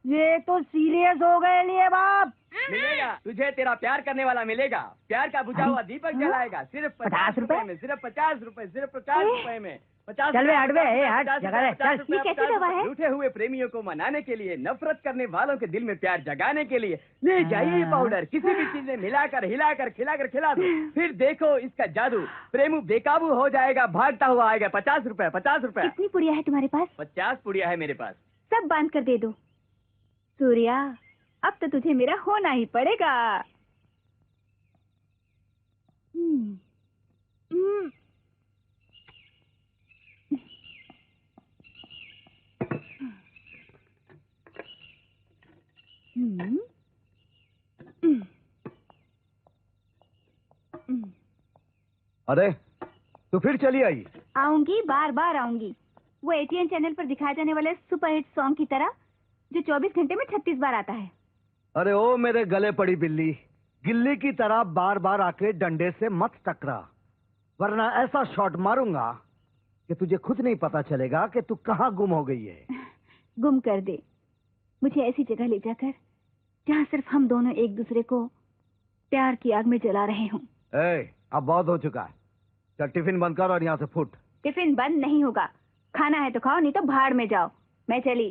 ये तो सीरियस हो गए लिए बाप। मिलेगा तुझे, तेरा प्यार करने वाला मिलेगा। प्यार का बुझा हुआ दीपक जलाएगा। सिर्फ 50 रुपए में, सिर्फ 50 रुपए, सिर्फ 50 रुपए में। 50। चल हट बे, हट जगह दे, चल। ये कैसी दवा है? रूठे हुए प्रेमियों को मनाने के लिए, नफरत करने वालों के दिल में प्यार जगाने के लिए ले जाइए पाउडर। किसी भी चीज में मिलाकर, हिलाकर, खिलाकर खिला दो, फिर देखो इसका जादू। प्रेमू बेकाबू हो जाएगा, भागता हुआ आएगा। 50 रुपए, 50 रुपए। कितनी पुड़िया है तुम्हारे पास? 50 पुड़िया है मेरे पास। सब बांध कर दे दो। सूर्या, अब तो तुझे मेरा होना ही पड़ेगा। अरे तो फिर चली आई? आऊंगी, बार बार आऊंगी। वो एटीएन चैनल पर दिखाए जाने वाले सुपर हिट सॉन्ग की तरह, जो 24 घंटे में 36 बार आता है। अरे ओ मेरे गले पड़ी बिल्ली, गिल्ली की तरह बार बार आके डंडे से मत टकरा, वरना ऐसा शॉट मारूंगा कि तुझे खुद नहीं पता चलेगा कि तू कहाँ गुम हो गई है। गुम कर दे मुझे ऐसी जगह ले जाकर जहाँ सिर्फ हम दोनों एक दूसरे को प्यार की आग में जला रहे हों। अब बहुत हो चुका है। चल टिफिन बंद कर और यहाँ से फुट। टिफिन बंद नहीं होगा। खाना है तो खाओ, नहीं तो भाड़ में जाओ। मैं चली।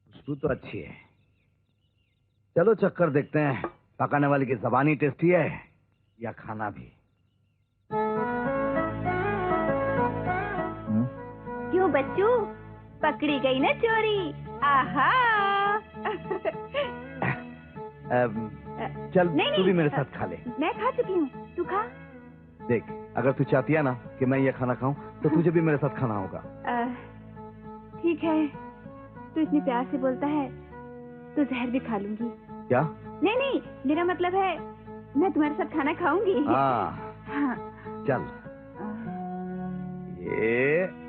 खुशबू तो अच्छी है। चलो चक्कर देखते हैं, पकाने वाली की जबानी टेस्टी है या खाना भी। क्यों बच्चू, पकड़ी गई ना चोरी? आहा। चल नहीं, तू भी मेरे साथ खा ले। मैं खा चुकी हूँ, तू खा। देख, अगर तू चाहती है ना कि मैं ये खाना खाऊं, तो तुझे भी मेरे साथ खाना होगा। ठीक है, तू इतने प्यार से बोलता है तो जहर भी खा लूंगी। क्या? नहीं, मेरा मतलब है मैं तुम्हारे साथ खाना खाऊंगी। हाँ। चल। ये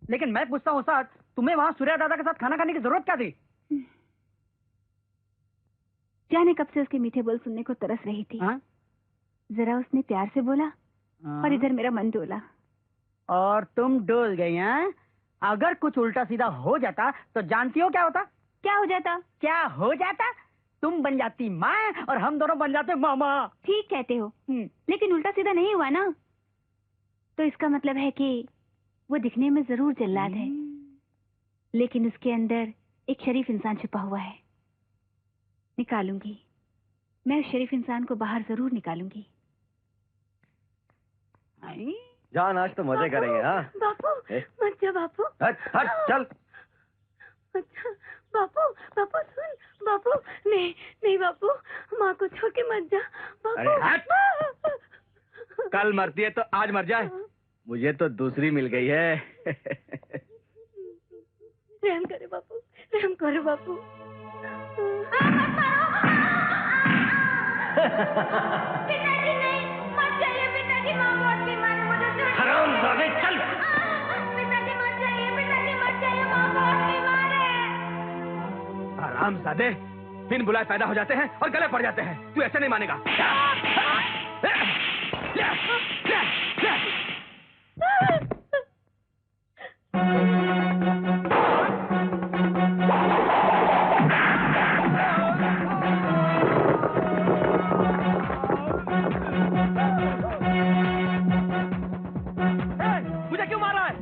लेकिन मैं पूछता हूँ उस्ताद, तुम्हें वहाँ सूर्या दादा के साथ खाना खाने की जरूरत क्या थी? जाने कब से उसके मीठे बोल सुनने को तरस रही थी। जरा उसने प्यार से बोला और इधर मेरा मन डोला। और तुम डोल गई हैं? अगर कुछ उल्टा सीधा हो जाता तो जानती हो क्या होता? क्या हो जाता? क्या हो जाता? तुम बन जाती माँ और हम दोनों बन जाते मामा। ठीक कहते हो, लेकिन उल्टा सीधा नहीं हुआ ना, तो इसका मतलब है कि वो दिखने में जरूर जल्लाद है, लेकिन उसके अंदर एक शरीफ इंसान छुपा हुआ है। निकालूंगी, मैं उस शरीफ इंसान को बाहर जरूर निकालूंगी। जान, आज तो मजे करेंगे। हाँ बापू, मत जा बापू। हट हट चल। अच्छा बापू, बापू सुन, बापू नहीं नहीं बापू, माँ को छोड़ के मत जा बापू। अरे हट। कल मरती है तो आज मर जाए, मुझे तो दूसरी मिल गई है। रहम करे बापू, रहम करे बापू। पिताजी नहीं, मत जाइए पिताजी, माँ बहुत बीमार है, मुझे छोड़। हरामजादे चल। पिताजी मत जाइए, पिताजी मत जाइए, माँ बहुत बीमार है। हरामजादे, बिन बुलाए पैदा हो जाते हैं और गले पड़ जाते हैं। तू ऐसे नहीं मानेगा। मुझे क्यों मार रहा है?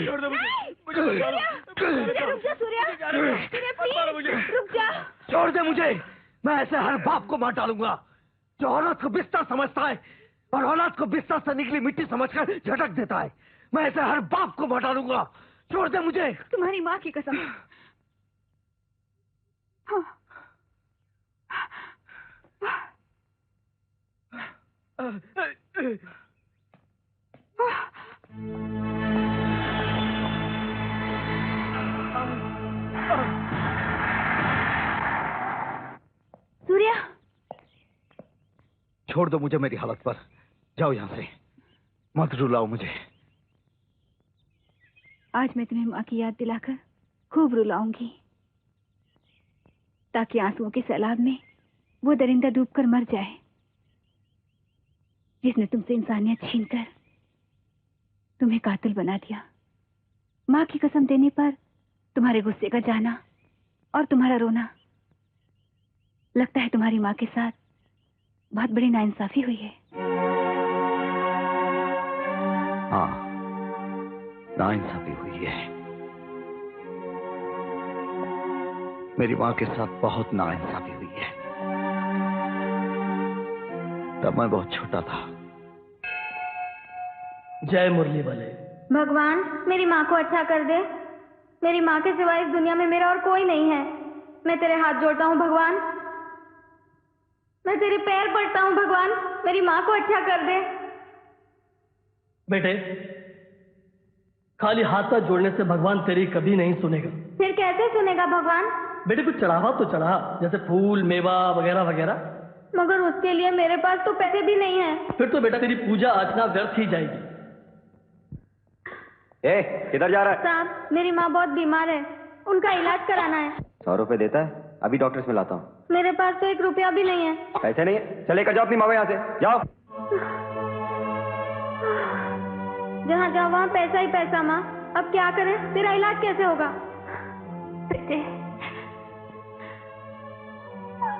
छोड़ दो मुझे, रुक जा सूर्या, रुक जा। छोड़ दे मुझे, मैं ऐसे हर बाप को मार डालूंगा जो औरत को बिस्तर समझता है और औलाद को बिस्तर से निकली मिट्टी समझकर झटक देता है। मैं ऐसे हर बाप को मार डालूंगा। छोड़ दे मुझे। तुम्हारी माँ की कसम। सूर्या, छोड़ दो मुझे मेरी हालत पर। जाओ यहां से, मत रुलाओ मुझे। आज मैं तुम्हें माँ की याद दिलाकर खूब रुलाऊंगी, ताकि आंसुओं के सैलाब में वो दरिंदा डूबकर मर जाए जिसने तुमसे इंसानियत छीनकर तुम्हें कातिल बना दिया। माँ की कसम देने पर तुम्हारे गुस्से का जाना और तुम्हारा रोना, लगता है तुम्हारी माँ के साथ बहुत बड़ी नाइंसाफी हुई है। हाँ, नाइंसाफी हुई है। मेरी माँ के साथ बहुत नाइंसाफी हुई है। तब मैं बहुत छोटा था। जय मुरली वाले। भगवान, मेरी माँ को अच्छा कर दे। मेरी माँ के सिवाय इस दुनिया में मेरा और कोई नहीं है। मैं तेरे हाथ जोड़ता हूँ भगवान, मैं तेरे पैर पड़ता हूँ भगवान, मेरी माँ को अच्छा कर दे। बेटे, खाली हाथ पैर जोड़ने से भगवान तेरी कभी नहीं सुनेगा। फिर कैसे सुनेगा भगवान? बेटे कुछ चढ़ावा तो चढ़ा, जैसे फूल मेवा वगैरह वगैरह। मगर उसके लिए मेरे पास तो पैसे भी नहीं हैं। फिर तो बेटा तेरी पूजा अर्चना व्यर्थ ही जाएगी। किधर जा रहा है? साहब, मेरी माँ बहुत बीमार है, उनका इलाज कराना है। 100 रुपए देता है, अभी डॉक्टर से मिलाता हूँ। मेरे पास तो 1 रुपया भी नहीं है। पैसे नहीं है? चले कर जाओ अपनी माँ को यहाँ से, जाओ। जहाँ जाओ वहाँ पैसा ही पैसा। माँ अब क्या करें, तेरा इलाज कैसे होगा? बेटे,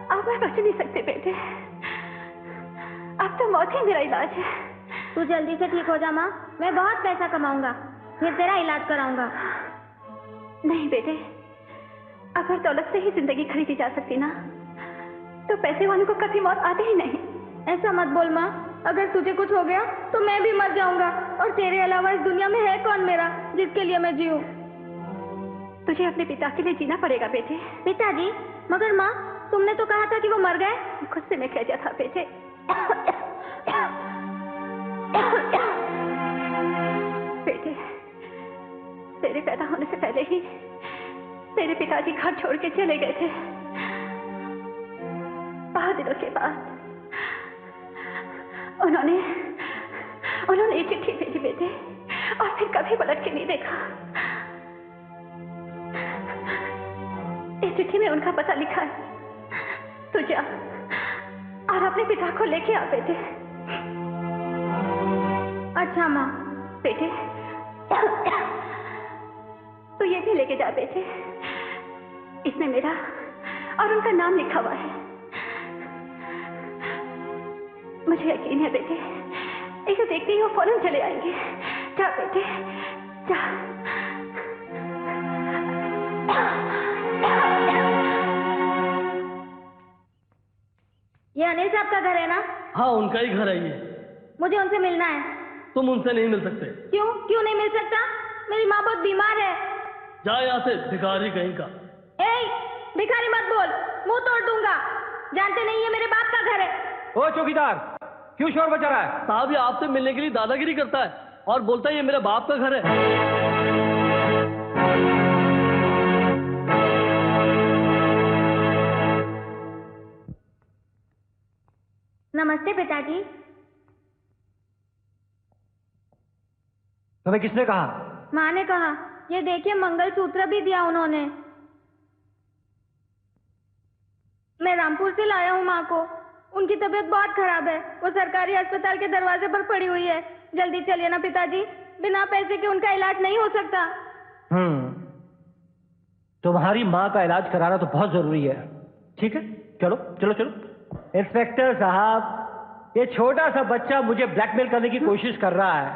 अब मैं बच नहीं सकते बेटे, अब तो मौत ही मेरा इलाज है। तू जल्दी से ठीक हो जा माँ, मैं बहुत पैसा कमाऊंगा, फिर तेरा इलाज कराऊंगा। नहीं बेटे, अगर दौलत से ही जिंदगी खरीदी जा सकती ना, तो पैसे वालों को कभी मौत आती ही नहीं। ऐसा मत बोल माँ, अगर तुझे कुछ हो गया तो मैं भी मर जाऊंगा, और तेरे अलावा इस दुनिया में है कौन मेरा जिसके लिए मैं जीऊं? तुझे अपने पिता के लिए जीना पड़ेगा बेटे। पिताजी? मगर माँ, तुमने तो कहा था कि वो मर गए। गुस्से में कह दिया था बेटे। बेटे, तेरे पैदा होने से पहले ही तेरे पिताजी घर छोड़ के चले गए थे। बहुत दिनों के बाद उन्होंने ये चिट्ठी भेजी बेटे, और फिर कभी पलट के नहीं देखा। इस चिट्ठी में उनका पता लिखा है। तू जा और अपने पिता को लेके आ बेटे। अच्छा माँ। बेटे, तो ये भी लेके जा बेटे, इसमें मेरा और उनका नाम लिखा हुआ है। मुझे यकीन है बेटे, इसे देखते ही वो फौरन चले आएंगे। जा बेटे, जा। ये अनिल साहब का घर है ना? हाँ, उनका ही घर है ये। मुझे उनसे मिलना है। तुम उनसे नहीं मिल सकते। क्यों? क्यों नहीं मिल सकता? मेरी माँ बहुत बीमार है। जा यहाँ से, भिखारी कहीं का। भिखारी मत बोल, मुंह तोड़ दूंगा। जानते नहीं ये मेरे बाप का घर है। ओ चौकीदार, क्यों शोर बचा रहा है? साहब ये आपसे मिलने के लिए दादागिरी करता है और बोलता है ये मेरे बाप का घर है। नमस्ते पिताजी। तुम्हें किसने कहा? माँ ने कहा। ये देखिए, मंगलसूत्र भी दिया उन्होंने। मैं रामपुर से लाया हूँ माँ को। उनकी तबीयत बहुत खराब है, वो सरकारी अस्पताल के दरवाजे पर पड़ी हुई है। जल्दी चलिए ना पिताजी, बिना पैसे के उनका इलाज नहीं हो सकता। तुम्हारी माँ का इलाज कराना तो बहुत जरूरी है। ठीक है, चलो चलो चलो। इंस्पेक्टर साहब, ये छोटा सा बच्चा मुझे ब्लैकमेल करने की कोशिश कर रहा है।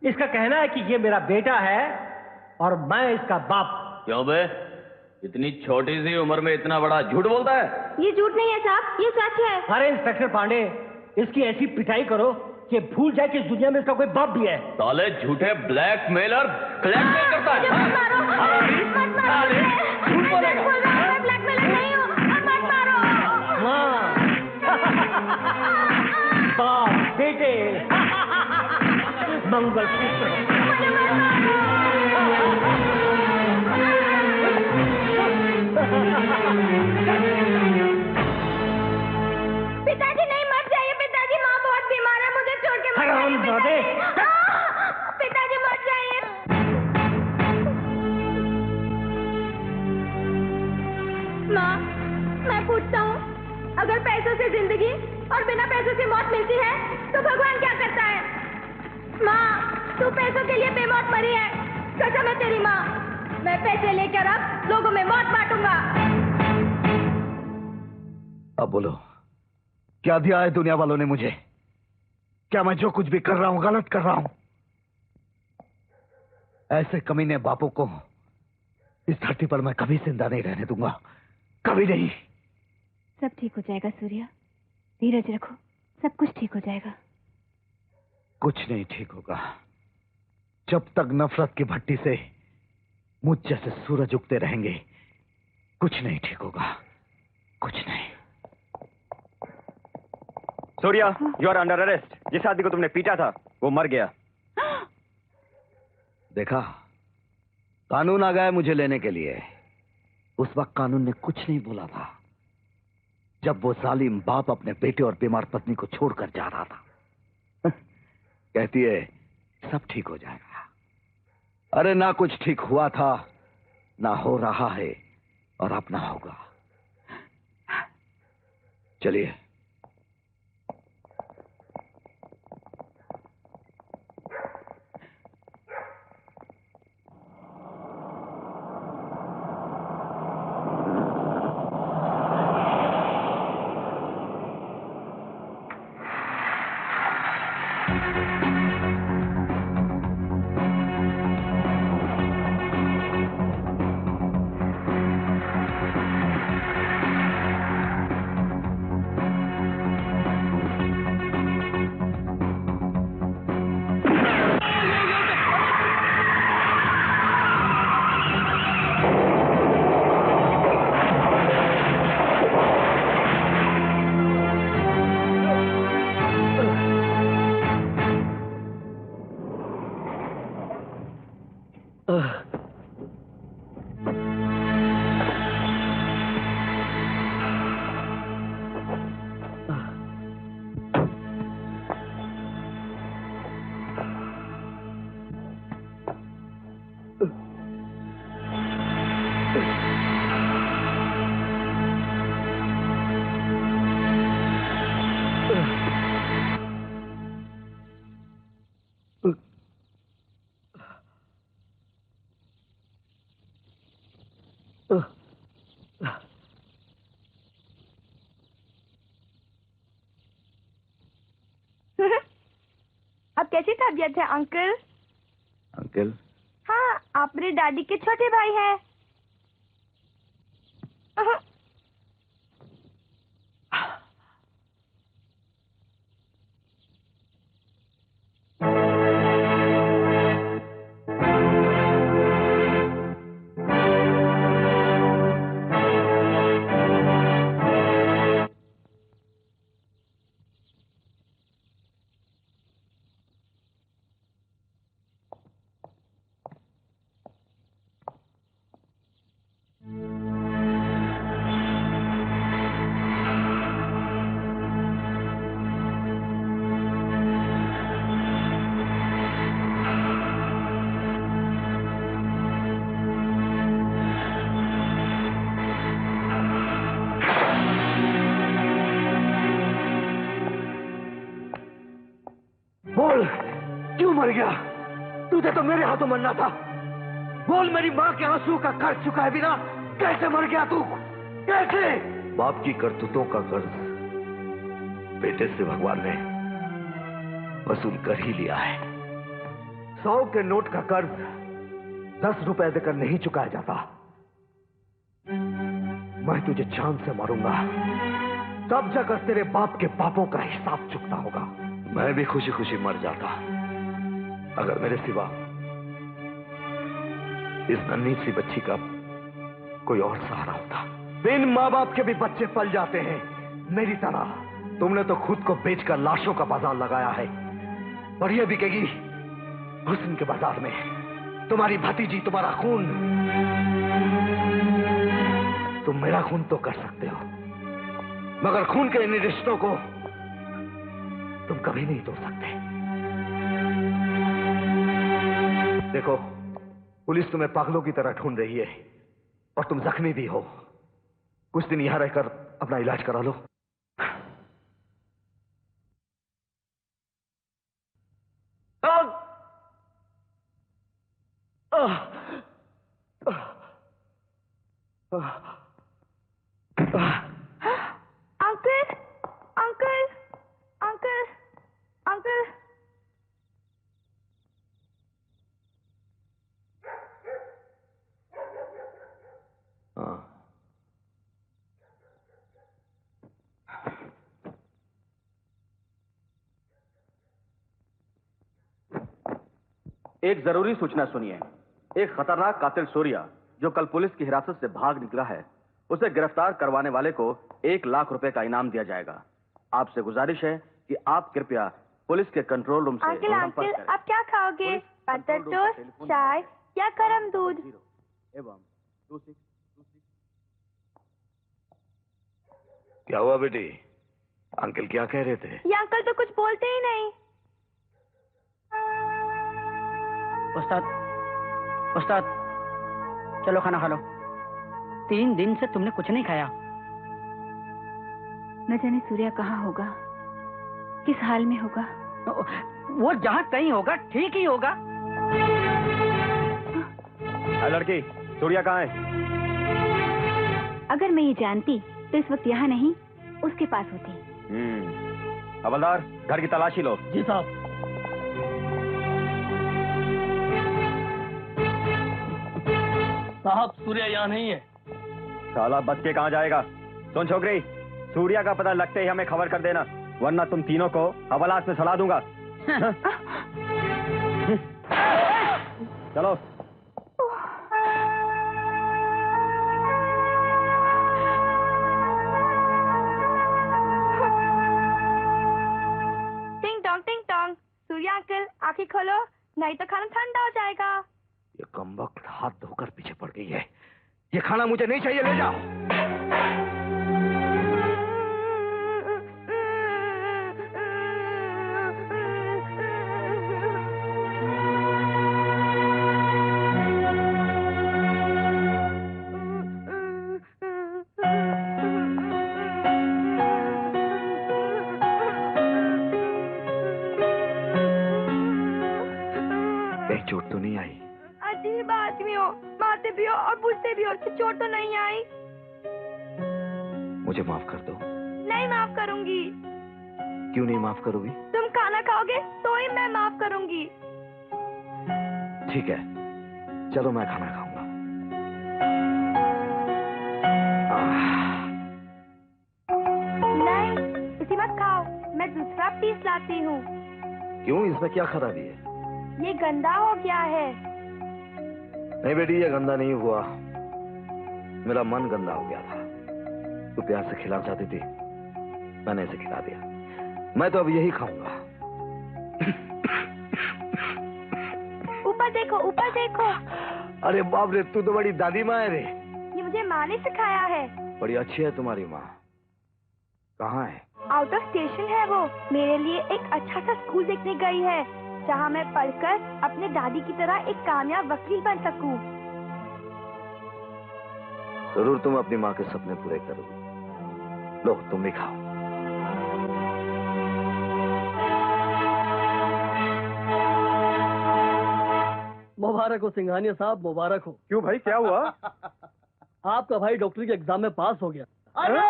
इसका कहना है कि ये मेरा बेटा है और मैं इसका बाप। क्यों बे, इतनी छोटी सी उम्र में इतना बड़ा झूठ बोलता है? ये झूठ नहीं है साहब, ये सच है। अरे इंस्पेक्टर पांडे, इसकी ऐसी पिटाई करो कि भूल जाए कि इस दुनिया में इसका कोई बाप भी है। साले झूठे ब्लैकमेलर ब्लैकमेल करता है। झूठ बोलेगा। मैं ब्लैकमेलर नहीं हूँ, मत मारो। बाप बेटे मंगलसूत्र। पिताजी नहीं, मत जाइए पिताजी, माँ बहुत बीमार है, मुझे छोड़ के मत जाइए पिताजी, मत जाइए। माँ, मैं पूछता हूँ, अगर पैसों से जिंदगी और बिना पैसों से मौत मिलती है तो भगवान क्या करता है? माँ, तू पैसों के लिए बेमौत मरी है। कसम है तेरी माँ, मैं पैसे लेकर अब लोगों में मौत बांटूंगा। अब बोलो, क्या दिया है दुनिया वालों ने मुझे? क्या मैं जो कुछ भी कर रहा हूं गलत कर रहा हूं? ऐसे कमीने बापों को इस धरती पर मैं कभी जिंदा नहीं रहने दूंगा, कभी नहीं। सब ठीक हो जाएगा सूर्या, धीरज रखो, सब कुछ ठीक हो जाएगा। कुछ नहीं ठीक होगा जब तक नफरत की भट्टी से मुझ जैसे सूरज उगते रहेंगे। कुछ नहीं ठीक होगा, कुछ नहीं। Surya, you are under arrest. जिस आदमी को तुमने पीटा था वो मर गया। देखा, कानून आ गया मुझे लेने के लिए। उस वक्त कानून ने कुछ नहीं बोला था जब वो जालिम बाप अपने बेटे और बीमार पत्नी को छोड़कर जा रहा था। कहती है सब ठीक हो जाएगा। अरे ना कुछ ठीक हुआ था, ना हो रहा है, और अब ना होगा। चलिए। अब कैसी तबीयत है अंकल? अंकल? हाँ, आप मेरे डैडी के छोटे भाई हैं। बोल, क्यों मर गया? तुझे तो मेरे हाथों मरना था। बोल, मेरी माँ के आंसू का कर्ज चुकाए बिना कैसे मर गया तू? कैसे? बाप की करतूतों का कर्ज बेटे से भगवान ने वसूल कर ही लिया है। 100 के नोट का कर्ज 10 रुपए देकर नहीं चुकाया जाता। मैं तुझे जान से मारूंगा, तब जाकर तेरे बाप के पापों का हिसाब चुकता होगा। मैं भी खुशी खुशी मर जाता अगर मेरे सिवा इस नन्ही सी बच्ची का कोई और सहारा होता। बिन माँ बाप के भी बच्चे पल जाते हैं मेरी तरह। तुमने तो खुद को बेचकर लाशों का बाजार लगाया है, और ये बिकेगी हुस्न के बाजार में। तुम्हारी भतीजी, तुम्हारा खून। तुम मेरा खून तो कर सकते हो, मगर खून के इन रिश्तों को तुम कभी नहीं तोड़ सकते। देखो, पुलिस तुम्हें पागलों की तरह ढूंढ रही है, और तुम जख्मी भी हो। कुछ दिन यहां रहकर अपना इलाज करा लो। Uncle, uncle, uncle, uncle. एक जरूरी सूचना सुनिए। एक खतरनाक कातिल सूर्या, जो कल पुलिस की हिरासत से भाग निकला है, उसे गिरफ्तार करवाने वाले को 1 लाख रुपए का इनाम दिया जाएगा। आपसे गुजारिश है कि आप कृपया पुलिस के कंट्रोल रूम से अंकल, अंकल, आप क्या खाओगे? बटर टोस्ट, चाय या गरम दूध? एवं 26। क्या हुआ बेटी? अंकल क्या कह रहे थे? ये अंकल तो कुछ बोलते ही नहीं। उस्ताद, उस्ताद, चलो खाना खा लो। 3 दिन से तुमने कुछ नहीं खाया। न जाने सूर्या कहाँ होगा, किस हाल में होगा। वो जहाँ कहीं होगा ठीक ही होगा। लड़की, सूर्या कहाँ है? अगर मैं ये जानती तो इस वक्त यहाँ नहीं, उसके पास होती। हवलदार, घर की तलाशी लो। जी साहब। साहब, सूर्या यहाँ नहीं है। साला बच के कहाँ जाएगा? सुन छोकरी, सूर्या का पता लगते ही हमें खबर कर देना, वरना तुम तीनों को हवालात में सड़ा दूंगा। चलो। टिंग टोंग, सूर्या अंकल आंखें खोलो, नहीं तो खाना ठंडा हो जाएगा। ये कमबख्त हाथ धोकर पीछे पड़ गई है। ये खाना मुझे नहीं चाहिए, ले जाओ। कहीं चोट तो नहीं आई? अजीब आदमी हो, मारते भी हो और पूछते भी हो, चोट तो नहीं आई। मुझे माफ कर दो। नहीं माफ करूंगी। क्यों नहीं माफ करोगी? तुम खाना खाओगे तो ही मैं माफ करूंगी। ठीक है, चलो मैं खाना खाऊंगा। नहीं, इसी मत खाओ, मैं दूसरा पीस लाती हूँ। क्यों, इसमें क्या खराबी है? ये गंदा हो गया है। नहीं बेटी, ये गंदा नहीं हुआ, मेरा मन गंदा हो गया था। तू प्यार से खिलाना चाहती थी, मैंने इसे खिला दिया। मैं तो अब यही खाऊंगा। ऊपर देखो, ऊपर देखो। अरे बाप रे, तू तो बड़ी दादी माँ है रे। ये मुझे माँ ने सिखाया है। बड़ी अच्छी है तुम्हारी माँ। कहाँ है? आउट ऑफ स्टेशन है वो। मेरे लिए एक अच्छा सा स्कूल देखने गई है, जहाँ मैं पढ़कर अपने दादी की तरह एक कामयाब वकील बन सकूं। जरूर तुम अपनी माँ के सपने पूरे करोगे। लो, तुम भी खाओ। मुबारक हो सिंघानिया साहब, मुबारक हो। क्यों भाई, क्या हुआ? आपका भाई डॉक्टरी के एग्जाम में पास हो गया। अरे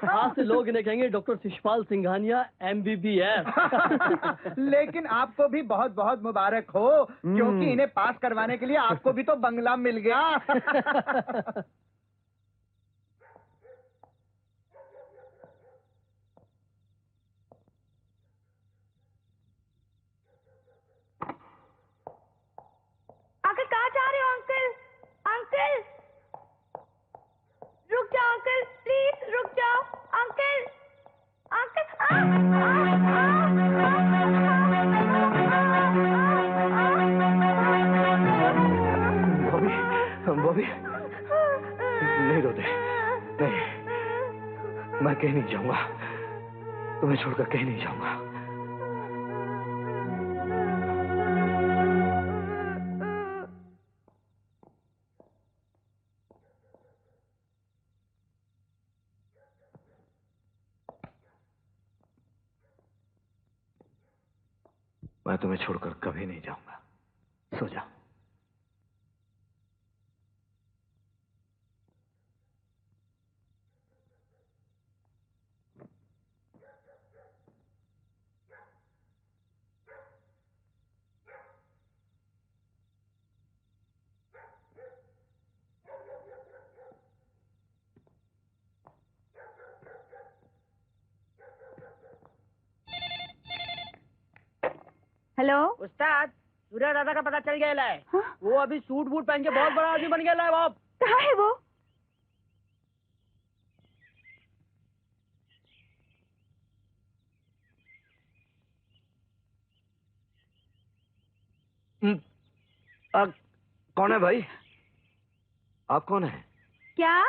आज से लोग इन्हें कहेंगे डॉक्टर शिशपाल सिंघानिया MBBS। लेकिन आपको भी बहुत बहुत मुबारक हो, क्योंकि इन्हें पास करवाने के लिए आपको भी तो बंगला मिल गया। अंकल कहाँ जा रहे हो अंकल? अंकल रुक जाओ अंकल, प्लीज रुक जाओ अंकल। अंकल बॉबी, बॉबी, नहीं रोते। नहीं, मैं कहीं नहीं जाऊंगा, तुम्हें छोड़कर कहीं नहीं जाऊंगा। मैं तुम्हें छोड़कर कभी नहीं जाऊंगा। सो जा। हेलो उस्ताद, सूर्या दादा का पता चल गया है। हाँ? वो अभी सूट बूट पहन के बहुत बड़ा आदमी बन गया है। बाप कहाँ है वो? कौन है भाई? आप कौन है? क्या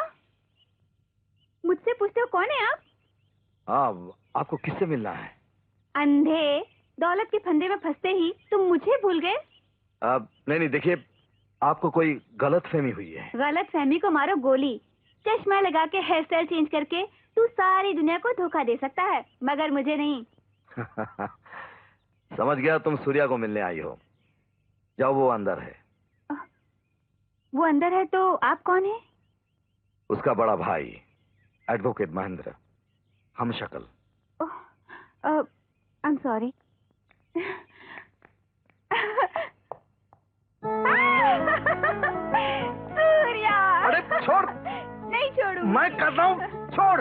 मुझसे पूछते हो कौन है आप? हाँ, आपको किससे मिलना है? अंधे, दौलत के फंदे में फंसते ही तुम मुझे भूल गए। नहीं नहीं, देखिए, आपको कोई गलत फहमी हुई है। गलत फहमी को मारो गोली। चश्मा लगा के हेयर स्टाइल चेंज करके तू सारी दुनिया को धोखा दे सकता है मगर मुझे नहीं। समझ गया, तुम सूर्या को मिलने आई हो। जाओ, वो अंदर है। वो अंदर है तो आप कौन है? उसका बड़ा भाई एडवोकेट महेंद्र, हम शक्ल। I am sorry. सूर्या! अरे छोड़! नहीं छोड़ू। मैं कर रहा हूँ, छोड़।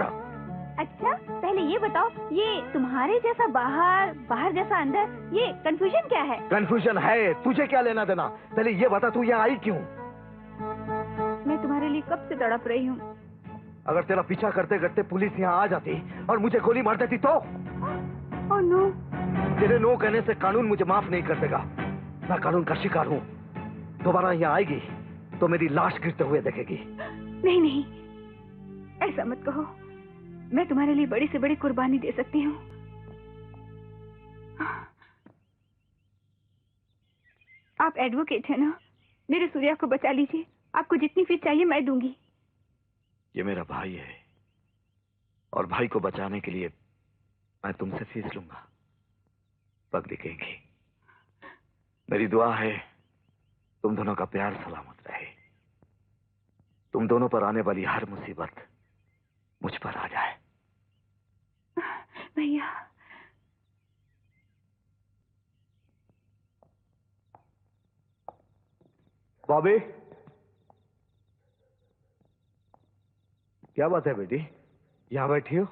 अच्छा, पहले ये बताओ, ये तुम्हारे जैसा बाहर, बाहर जैसा अंदर, ये कंफ्यूजन क्या है? कंफ्यूजन है, तुझे क्या लेना देना? पहले ये बता, तू यहाँ आई क्यों? मैं तुम्हारे लिए कब से तड़प रही हूँ। अगर तेरा पीछा करते करते पुलिस यहाँ आ जाती और मुझे गोली मार देती तो? Oh no. तेरे नो कहने से कानून मुझे माफ नहीं कर देगा। मैं कानून का शिकार हूँ। दोबारा यहाँ आएगी तो मेरी लाश गिरते हुए देखेगी। नहीं नहीं, ऐसा मत कहो। मैं तुम्हारे लिए बड़ी से बड़ी कुर्बानी दे सकती हूँ। आप एडवोकेट है ना? मेरे सूर्या को बचा लीजिए। आपको जितनी फीस चाहिए मैं दूंगी। ये मेरा भाई है और भाई को बचाने के लिए मैं तुमसे फीस लूंगा। पग दिखेगी। मेरी दुआ है तुम दोनों का प्यार सलामत रहे। तुम दोनों पर आने वाली हर मुसीबत मुझ पर आ जाए। भैया। बॉबी, क्या बात है बेटी, यहाँ बैठी हो?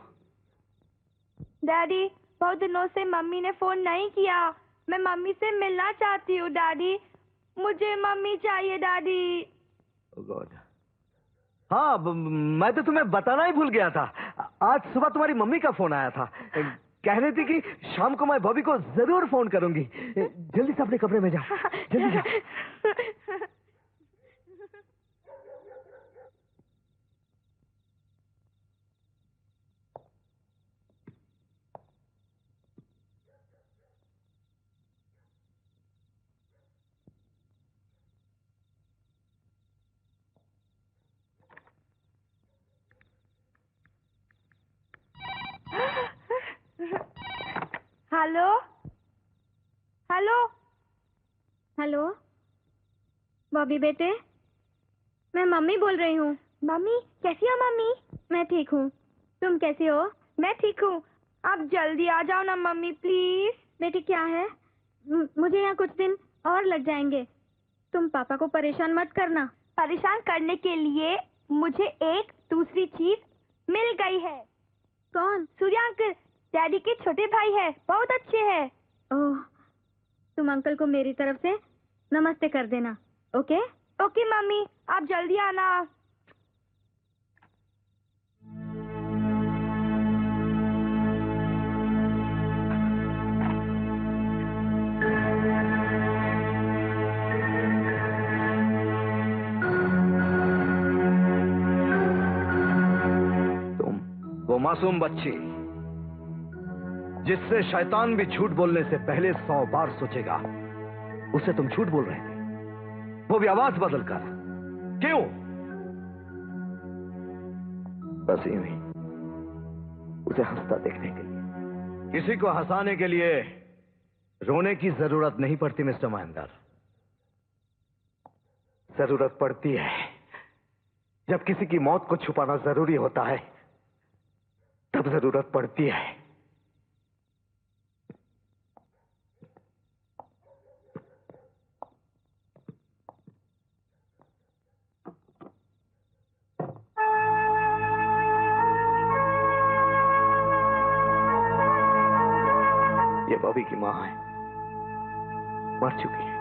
डैडी, बहुत दिनों से मम्मी ने फोन नहीं किया। मैं मम्मी से मिलना चाहती हूँ डैडी। मुझे मम्मी चाहिए डैडी। Oh God. हाँ, मैं तो तुम्हें बताना ही भूल गया था। आज सुबह तुम्हारी मम्मी का फोन आया था। कह रही थी कि शाम को मैं बॉबी को जरूर फोन करूंगी। जल्दी से अपने कमरे में जा, जल्दी जा। हेलो हेलो हेलो बॉबी बेटे, मैं मम्मी बोल रही हूँ। मम्मी, कैसी हो मम्मी? मैं ठीक हूँ, तुम कैसी हो? मैं ठीक हूँ। आप जल्दी आ जाओ ना मम्मी प्लीज। बेटी क्या है, मुझे यहाँ कुछ दिन और लग जाएंगे। तुम पापा को परेशान मत करना। परेशान करने के लिए मुझे एक दूसरी चीज मिल गई है। कौन? सूर्या अंकल, डैडी के छोटे भाई है, बहुत अच्छे हैं। ओह, तुम अंकल को मेरी तरफ से नमस्ते कर देना। ओके? ओके मम्मी, आप जल्दी आना। तुम वो मासूम बच्ची जिससे शैतान भी झूठ बोलने से पहले 100 बार सोचेगा, उसे तुम झूठ बोल रहे थे, वो भी आवाज बदल कर। क्यों? बस यूं ही, उसे हंसता देखने के लिए। किसी को हंसाने के लिए रोने की जरूरत नहीं पड़ती मिस्टर महेंद्र। जरूरत पड़ती है जब किसी की मौत को छुपाना जरूरी होता है, तब जरूरत पड़ती है। ये बॉबी की मां है, मर चुकी है।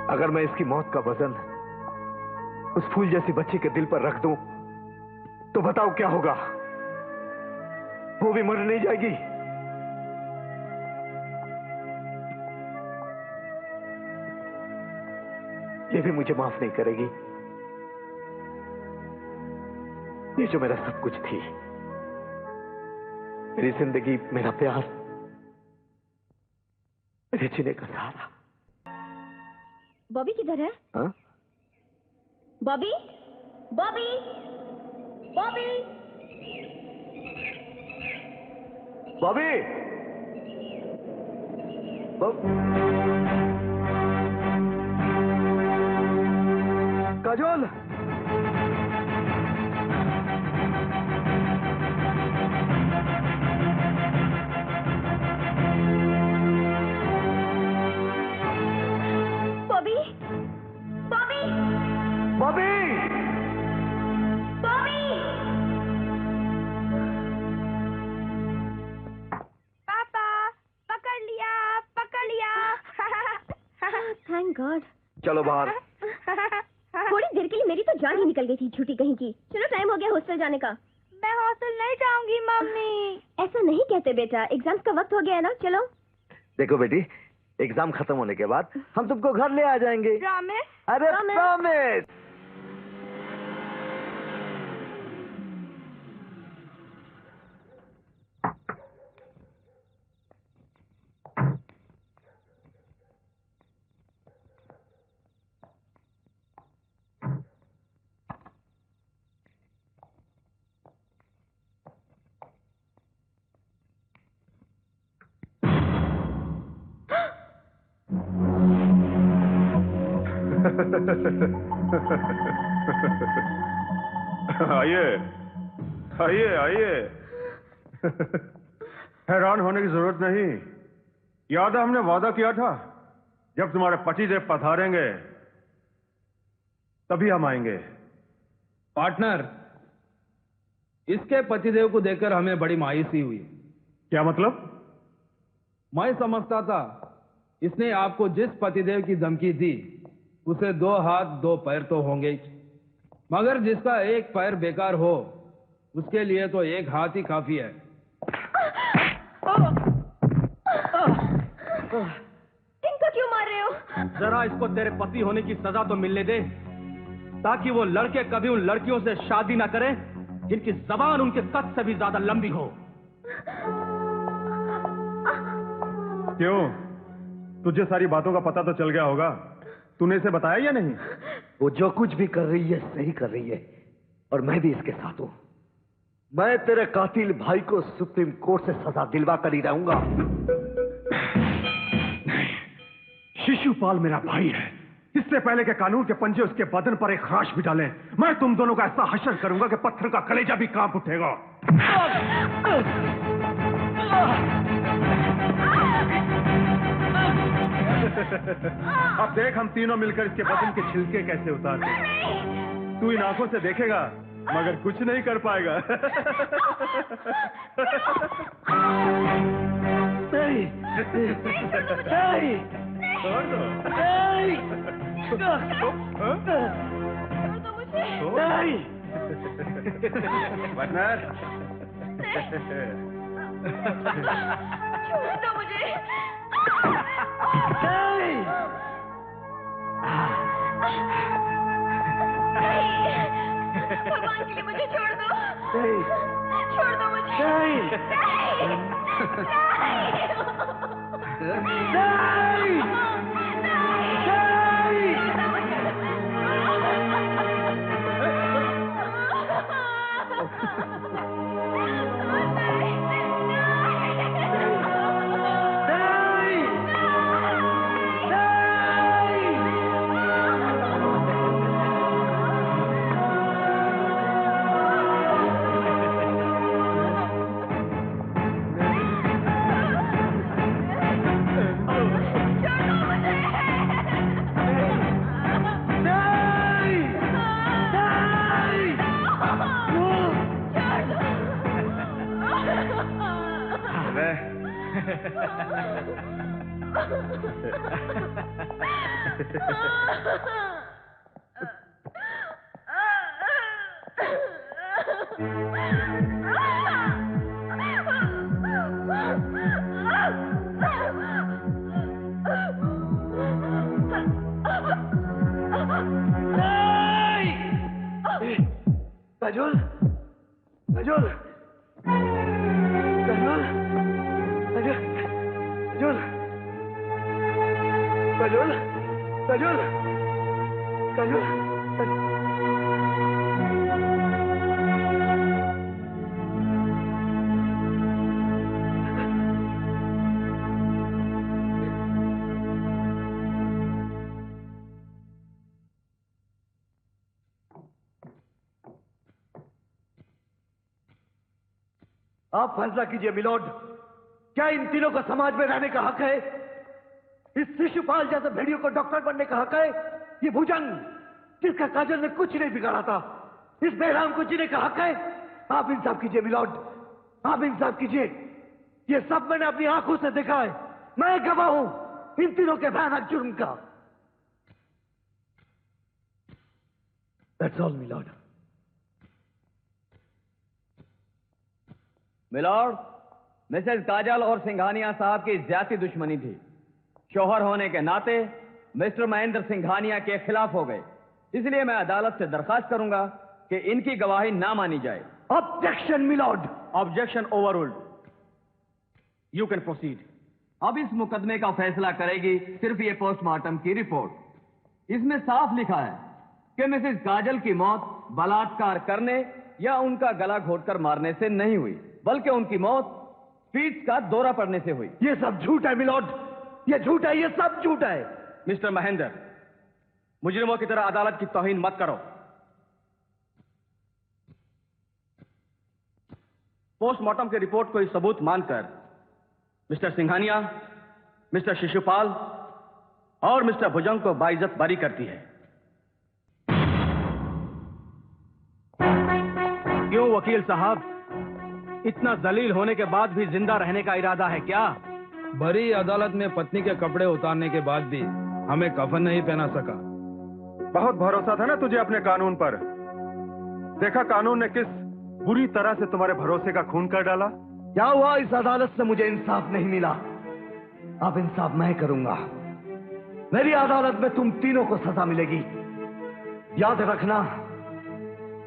अगर मैं इसकी मौत का वजन उस फूल जैसी बच्ची के दिल पर रख दूं, तो बताओ क्या होगा? वो भी मर नहीं जाएगी? ये भी मुझे माफ नहीं करेगी। ये जो मेरा सब कुछ थी, मेरी जिंदगी, मेरा प्यार, मेरे जीने का सहारा। बॉबी किधर है? हाँ? बॉबी, बॉबी, बॉबी, बॉबी, काजोल, बॉबी, बॉबी, बॉबी, बॉबी। पापा, पकड़ लिया, पकड़ लिया। Thank God. चलो बाहर। थोड़ी देर के लिए मेरी तो जान ही निकल गई थी छुट्टी कहीं की। चलो टाइम हो गया हॉस्टल जाने का। मैं हॉस्टल नहीं जाऊंगी मम्मी। ऐसा नहीं कहते बेटा, एग्जाम्स का वक्त हो गया है ना। चलो। देखो बेटी, एग्जाम खत्म होने के बाद हम तुमको घर ले आ जाएंगे। प्रॉमिस? अरे प्रॉमिस। आइए, आइए, आइए। हैरान होने की जरूरत नहीं। याद है हमने वादा किया था, जब तुम्हारे पतिदेव पधारेंगे तभी हम आएंगे। पार्टनर, इसके पतिदेव को देखकर हमें बड़ी मायूसी हुई। क्या मतलब? मैं समझता था इसने आपको जिस पतिदेव की धमकी दी उसे 2 हाथ 2 पैर तो होंगे, मगर जिसका एक पैर बेकार हो उसके लिए तो एक हाथ ही काफी है। इनको क्यों मार रहे हो? जरा इसको तेरे पति होने की सजा तो मिलने दे, ताकि वो लड़के कभी उन लड़कियों से शादी ना करें जिनकी जबान उनके कद से भी ज्यादा लंबी हो। क्यों? तुझे सारी बातों का पता तो चल गया होगा। तूने इसे बताया या नहीं? वो जो कुछ भी कर रही है सही कर रही है, और मैं भी इसके साथ हूं। मैं तेरे कातिल भाई को सुप्रीम कोर्ट से सजा दिलवा कर ही रहूंगा। शिशुपाल मेरा भाई है। इससे पहले के कानून के पंजे उसके बदन पर एक खराश भी डालें, मैं तुम दोनों का ऐसा हश्र करूंगा कि पत्थर का कलेजा भी कांप उठेगा। अब देख हम तीनों मिलकर इसके बदन के छिलके कैसे उतारते हैं। तू इन आंखों से देखेगा मगर कुछ नहीं कर पाएगा। नहीं, नहीं, छोड़ दो। नहीं, नहीं। पार्टनर, छोड़ दो मुझे। नहीं। भगवान के लिए मुझे छोड़ दो। नहीं। छोड़ दो मुझे। नहीं। नहीं। काजोल, काजोल, काजोल, काजोल, काजोल, काजोल, काजोल, आप फैसला कीजिए मिलोड, क्या इन तीनों को समाज में रहने का हक है? इस शिशुपाल जैसे भेड़ियों को डॉक्टर बनने का हक है? ये भुजंग जिसका काजल ने कुछ नहीं बिगाड़ा था, इस बेराम को जीने का हक है? आप इंसाफ कीजिए मिलोड, आप इंसाफ कीजिए। ये सब मैंने अपनी आंखों से देखा है, मैं गवाह हूं इन तीनों के भयानक जुर्म का। That's all, milord. Milord, Mrs Kajal और सिंघानिया साहब की ज्यादा दुश्मनी थी। शौहर होने के नाते मिस्टर महेंद्र सिंघानिया के खिलाफ हो गए, इसलिए मैं अदालत से दरखास्त करूंगा कि इनकी गवाही ना मानी जाए। Objection milord. Objection overruled. You can proceed. अब इस मुकदमे का फैसला करेगी सिर्फ ये पोस्टमार्टम की रिपोर्ट। इसमें साफ लिखा है कि मिसेस काजल की मौत बलात्कार करने या उनका गला घोटकर मारने से नहीं हुई, बल्कि उनकी मौत फीट्स का दौरा पड़ने से हुई। ये सब झूठ है मिलॉर्ड, ये झूठ है, ये सब झूठ है। मिस्टर महेंद्र, मुजरिमों की तरह अदालत की तौहीन मत करो। पोस्टमार्टम की रिपोर्ट को ही सबूत मानकर मिस्टर सिंघानिया, मिस्टर शिशुपाल और मिस्टर भुजंग को बाइज्जत बरी करती है। क्यों वकील साहब, इतना जलील होने के बाद भी जिंदा रहने का इरादा है क्या? बड़ी अदालत में पत्नी के कपड़े उतारने के बाद भी हमें कफन नहीं पहना सका। बहुत भरोसा था ना तुझे अपने कानून पर। देखा कानून ने किस बुरी तरह से तुम्हारे भरोसे का खून कर डाला। क्या हुआ? इस अदालत से मुझे इंसाफ नहीं मिला, अब इंसाफ मैं करूंगा। मेरी अदालत में तुम तीनों को सजा मिलेगी। याद रखना,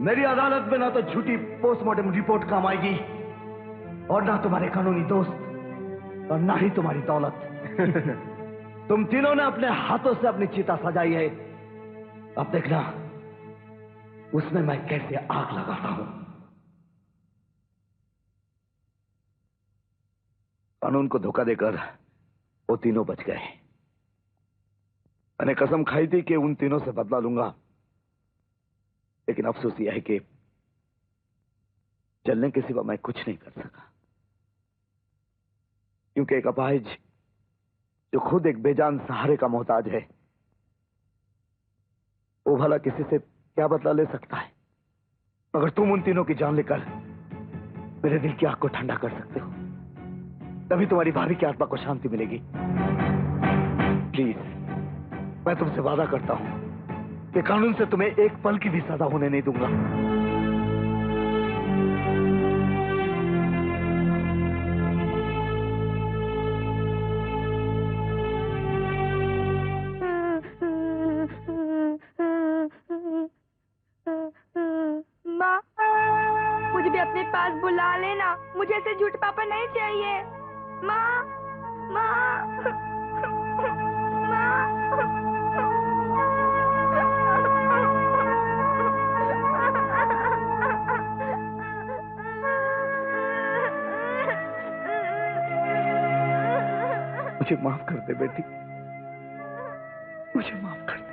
मेरी अदालत में ना तो झूठी पोस्टमार्टम रिपोर्ट काम आएगी और ना तुम्हारे कानूनी दोस्त और ना ही तुम्हारी दौलत। तुम तीनों ने अपने हाथों से अपनी चिता सजाई है, अब देखना उसमें मैं कैसे आग लगाता हूं। कानून को धोखा देकर वो तीनों बच गए। मैंने कसम खाई थी कि उन तीनों से बदला लूंगा, लेकिन अफसोस यह है कि चलने के सिवा मैं कुछ नहीं कर सका, क्योंकि एक अपाहिज जो खुद एक बेजान सहारे का मोहताज है, वो भला किसी से क्या बदला ले सकता है? मगर तुम उन तीनों की जान लेकर मेरे दिल की आग को ठंडा कर सकते हो, तभी तुम्हारी भाभी की आत्मा को शांति मिलेगी। प्लीज, मैं तुमसे वादा करता हूं कि कानून से तुम्हें एक पल की भी सजा होने नहीं दूंगा। माँ, मुझे भी अपने पास बुला लेना, मुझे ऐसे झूठ पापा नहीं चाहिए। माँ, माँ, माँ। मुझे माफ कर दे बेटी, मुझे माफ कर दे।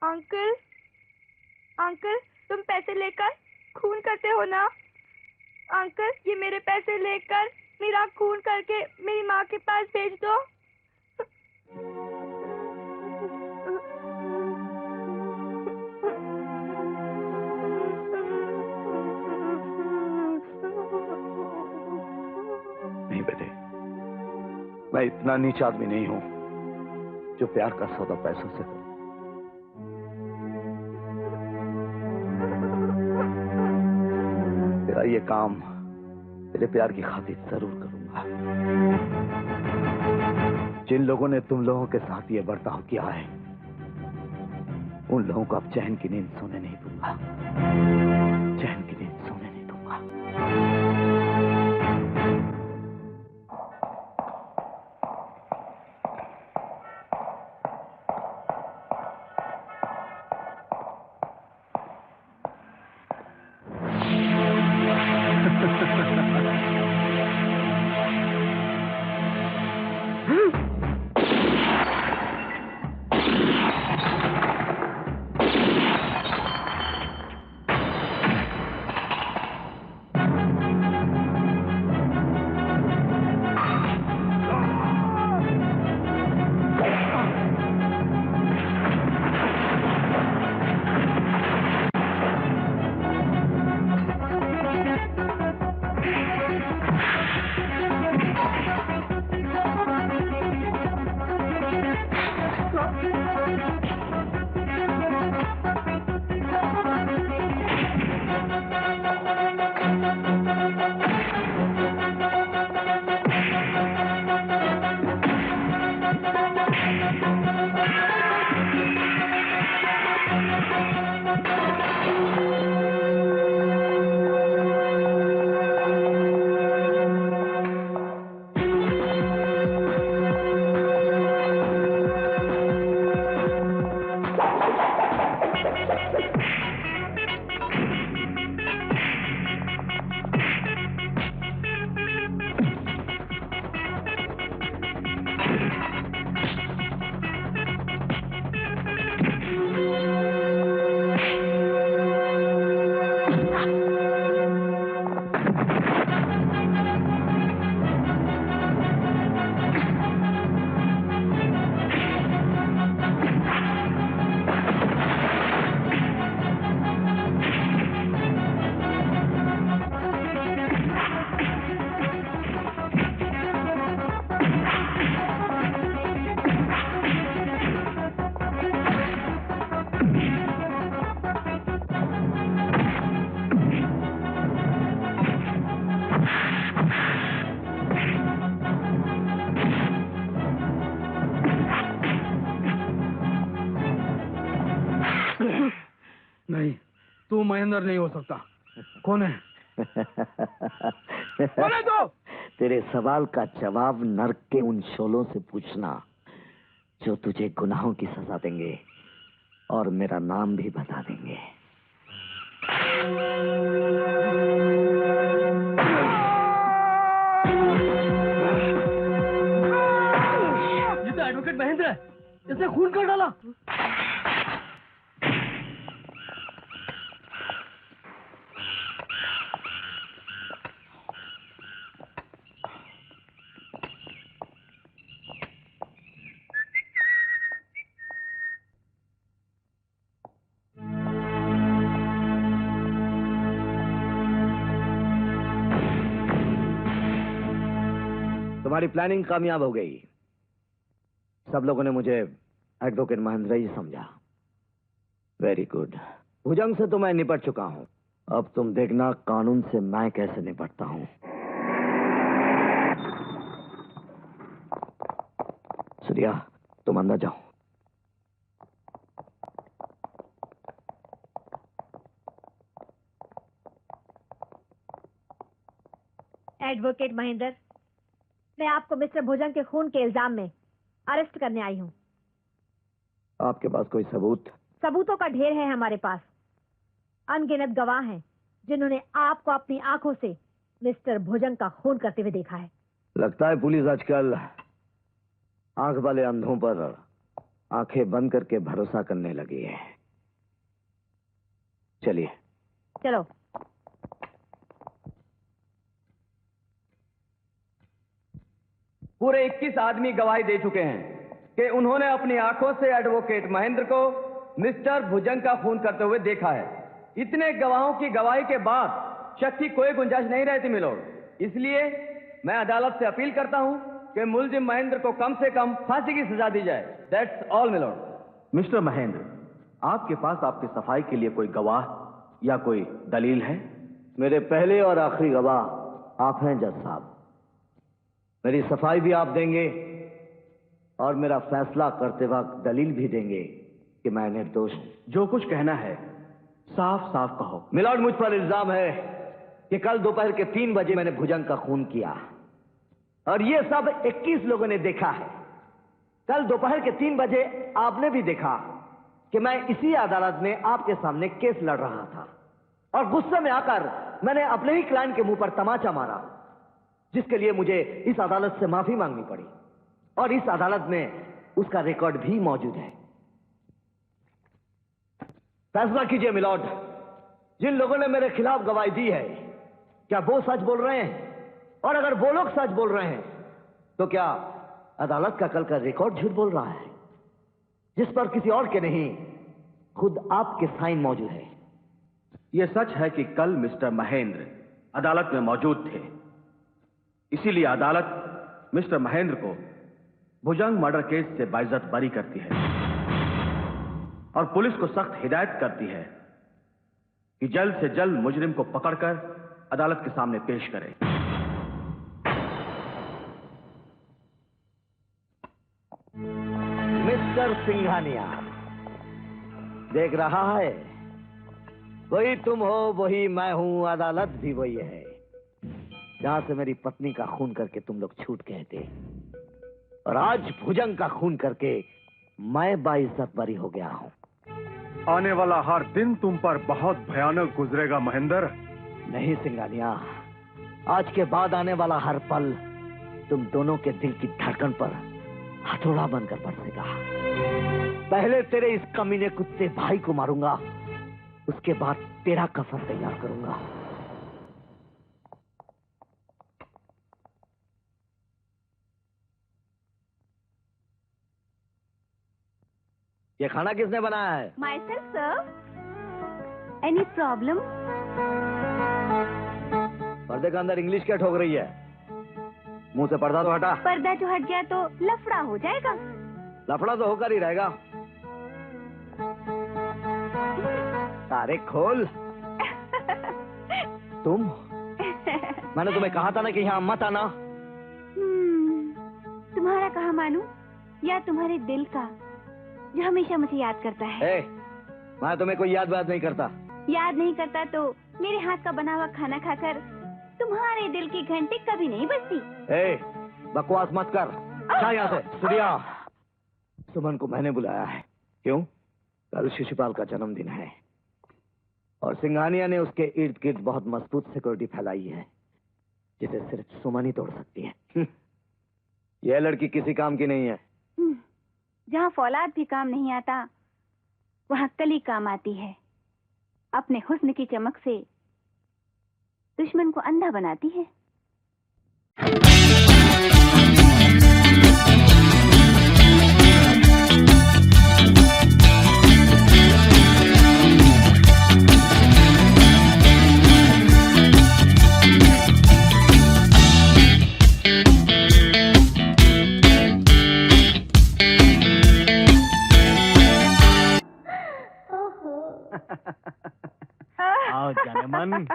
अंकल, अंकल, तुम पैसे लेकर खून करते हो ना? अंकल, ये मेरे पैसे लेकर मेरा खून करके मेरी माँ के पास भेज दो। नहीं बेटे, मैं इतना नीच आदमी नहीं हूं जो प्यार का सौदा पैसों से करूं। तेरा ये काम तेरे प्यार की खातिर जरूर करूंगा। जिन लोगों ने तुम लोगों के साथ ये बर्ताव किया है, उन लोगों को अब चैन की नींद सोने नहीं दूंगा, चैन की नींद सोने नहीं दूंगा। तू महेंद्र नहीं हो सकता। कौन है? कौन है तू? तेरे सवाल का जवाब नर्क के उन शोलों से पूछना जो तुझे गुनाहों की सजा देंगे और मेरा नाम भी बता देंगे। ये तो एडवोकेट महेंद्र है, इसे खून कर डाला। तुम्हारी प्लानिंग कामयाब हो गई। सब लोगों ने मुझे एडवोकेट महेंद्र ही समझा। Very good. भुजंग से तो मैं निपट चुका हूं, अब तुम देखना कानून से मैं कैसे निपटता हूं। सूर्या, तुम अंदर जाओ। एडवोकेट महेंद्र, मैं आपको मिस्टर भुजंग के खून के इल्जाम में अरेस्ट करने आई हूं। आपके पास कोई सबूत? सबूतों का ढेर है हमारे पास। अनगिनत गवाह हैं जिन्होंने आपको अपनी आंखों से मिस्टर भुजंग का खून करते हुए देखा है। लगता है पुलिस आजकल आंख वाले अंधों पर आंखें बंद करके भरोसा करने लगी है। चलिए। चलो। पूरे 21 आदमी गवाही दे चुके हैं कि उन्होंने अपनी आंखों से एडवोकेट महेंद्र को मिस्टर भुजंग का खून करते हुए देखा है। इतने गवाहों की गवाही के बाद शक की कोई गुंजाइश नहीं रहती मिलोड। इसलिए मैं अदालत से अपील करता हूं कि मुलजिम महेंद्र को कम से कम फांसी की सजा दी जाए। That's all milord. Mister Mahendra, आपके पास आपकी सफाई के लिए कोई गवाह या कोई दलील है? मेरे पहले और आखिरी गवाह आप हैं जज साहब। मेरी सफाई भी आप देंगे और मेरा फैसला करते वक्त दलील भी देंगे कि मैं निर्दोष हूं। जो कुछ कहना है साफ साफ कहो। मिलॉर्ड, मुझ पर इल्जाम है कि कल दोपहर के 3 बजे मैंने भुजंग का खून किया और ये सब 21 लोगों ने देखा है। कल दोपहर के 3 बजे आपने भी देखा कि मैं इसी अदालत में आपके सामने केस लड़ रहा था और गुस्से में आकर मैंने अपने ही क्लाइंट के मुंह पर तमाचा मारा, जिसके लिए मुझे इस अदालत से माफी मांगनी पड़ी और इस अदालत में उसका रिकॉर्ड भी मौजूद है। फैसला कीजिए मिलॉर्ड, जिन लोगों ने मेरे खिलाफ गवाही दी है क्या वो सच बोल रहे हैं? और अगर वो लोग सच बोल रहे हैं तो क्या अदालत का कल का रिकॉर्ड झूठ बोल रहा है, जिस पर किसी और के नहीं खुद आपके साइन मौजूद है? यह सच है कि कल मिस्टर महेंद्र अदालत में मौजूद थे, इसीलिए अदालत मिस्टर महेंद्र को भुजंग मर्डर केस से बाइज्जत बरी करती है और पुलिस को सख्त हिदायत करती है कि जल्द से जल्द मुजरिम को पकड़कर अदालत के सामने पेश करें। मिस्टर सिंघानिया, देख रहा है, वही तुम हो वही मैं हूं, अदालत भी वही है जहां से मेरी पत्नी का खून करके तुम लोग छूट गए थे और आज भुजंग का खून करके मैं बाइज्जत बरी हो गया हूं। आने वाला हर दिन तुम पर बहुत भयानक गुजरेगा महेंद्र। नहीं सिंघानिया, आज के बाद आने वाला हर पल तुम दोनों के दिल की धड़कन पर हथौड़ा बनकर बरसेगा। पहले तेरे इस कमीने कुत्ते भाई को मारूंगा, उसके बाद तेरा कफन तैयार करूंगा। ये खाना किसने बनाया है? Myself, sir. Any problem? पर्दे के अंदर इंग्लिश क्या ठोक रही है? मुंह से पर्दा तो हटा। पर्दा जो हट गया तो लफड़ा हो जाएगा। लफड़ा तो होकर ही रहेगा। तारे खोल। तुम? मैंने तुम्हें कहा था ना कि यहाँ मत आना। तुम्हारा कहा मानूं या तुम्हारे दिल का जो हमेशा मुझे याद करता है? मैं तुम्हें कोई याद नहीं करता। याद नहीं करता तो मेरे हाथ का बना हुआ खाना खाकर तुम्हारे दिल की घंटी कभी नहीं बजती। ए, बकवास मत कर। जा यहाँ से। सूर्या, सुमन को मैंने बुलाया है। क्यों? कल शिशुपाल का जन्मदिन है और सिंघानिया ने उसके इर्द गिर्द बहुत मजबूत सिक्योरिटी फैलाई है जिसे सिर्फ सुमन ही तोड़ सकती है। यह लड़की किसी काम की नहीं है। जहाँ फौलाद भी काम नहीं आता वहाँ कली काम आती है। अपने हुस्न की चमक से दुश्मन को अंधा बनाती है। आओ जाने मन।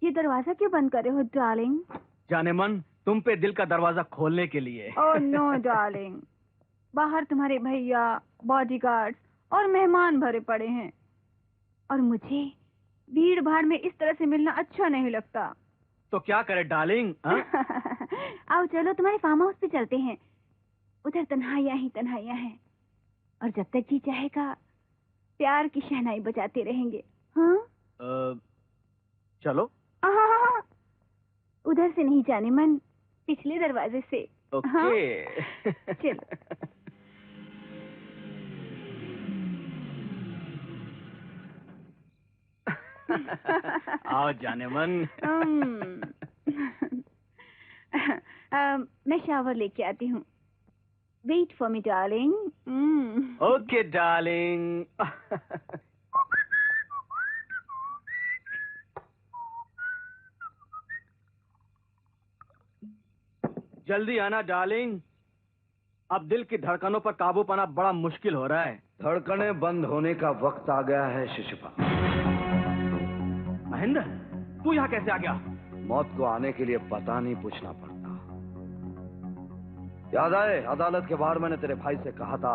ये दरवाजा क्यों बंद करे हो डार्लिंग? जाने मन, तुम पे दिल का दरवाजा खोलने के लिए। ओह नो डार्लिंग, बाहर तुम्हारे भैया, बॉडीगार्ड्स और मेहमान भरे पड़े हैं और मुझे भीड़ भाड़ में इस तरह से मिलना अच्छा नहीं लगता। तो क्या करे डार्लिंग? आओ चलो तुम्हारे फार्म हाउस पे चलते हैं। उधर तन्हाइयाँ ही तन्हाइयाँ हैं और जब तक जी चाहेगा प्यार की शहनाई बजाते रहेंगे। हाँ? चलो। उधर से नहीं जाने मन, पिछले दरवाजे से। ओके। हाँ? चलो। आओ जाने मन। मैं शावर लेके आती हूँ। Wait for me darling. Okay darling. जल्दी आना डार्लिंग, अब दिल की धड़कनों पर काबू पाना बड़ा मुश्किल हो रहा है। धड़कनें बंद होने का वक्त आ गया है शिशुपाल। महेंद्र, तू यहाँ कैसे आ गया? मौत को आने के लिए पता नहीं पूछना पड़ता। याद आए, अदालत के बाहर मैंने तेरे भाई से कहा था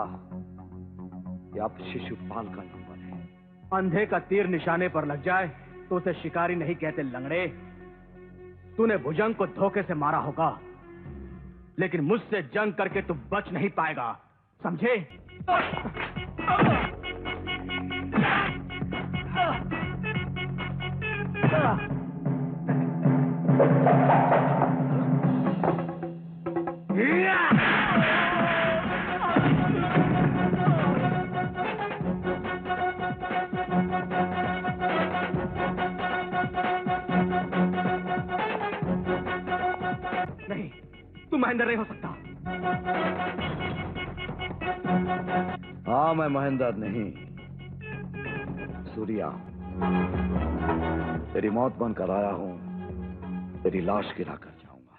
कि अब शिशुपाल का नंबर है। अंधे का तीर निशाने पर लग जाए तो उसे शिकारी नहीं कहते लंगड़े। तूने भुजंग को धोखे से मारा होगा, लेकिन मुझसे जंग करके तू बच नहीं पाएगा, समझे? नहीं, तू महेंद्र नहीं हो सकता। हाँ, मैं महेंद्र नहीं, सूर्या। तेरी मौत बनकर आया हूं, तेरी लाश गिरा कर जाऊंगा।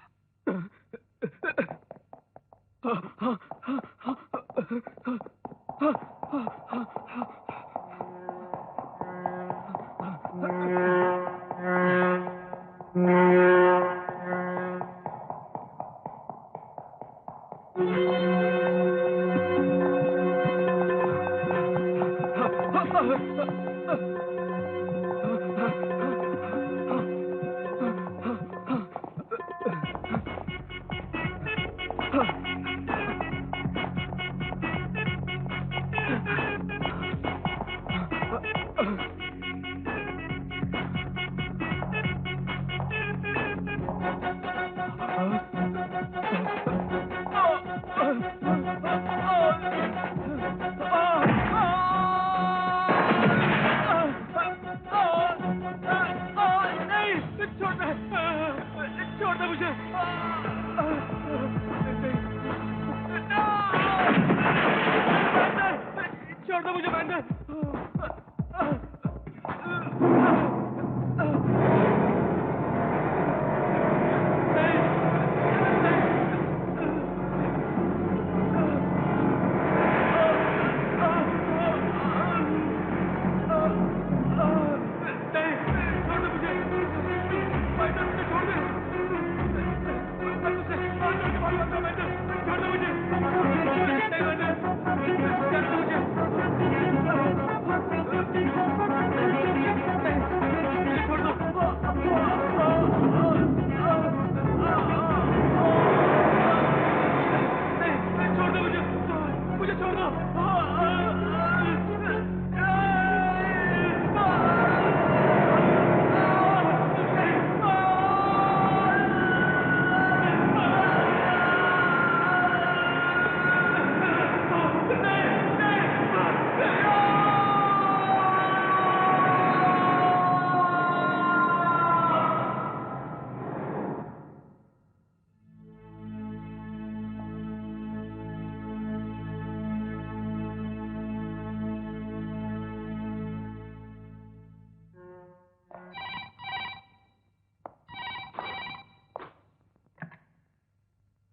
छोड़ दे मुझे। छोड़ दो मुझे महेंद्र। छोड़ दो मुझे।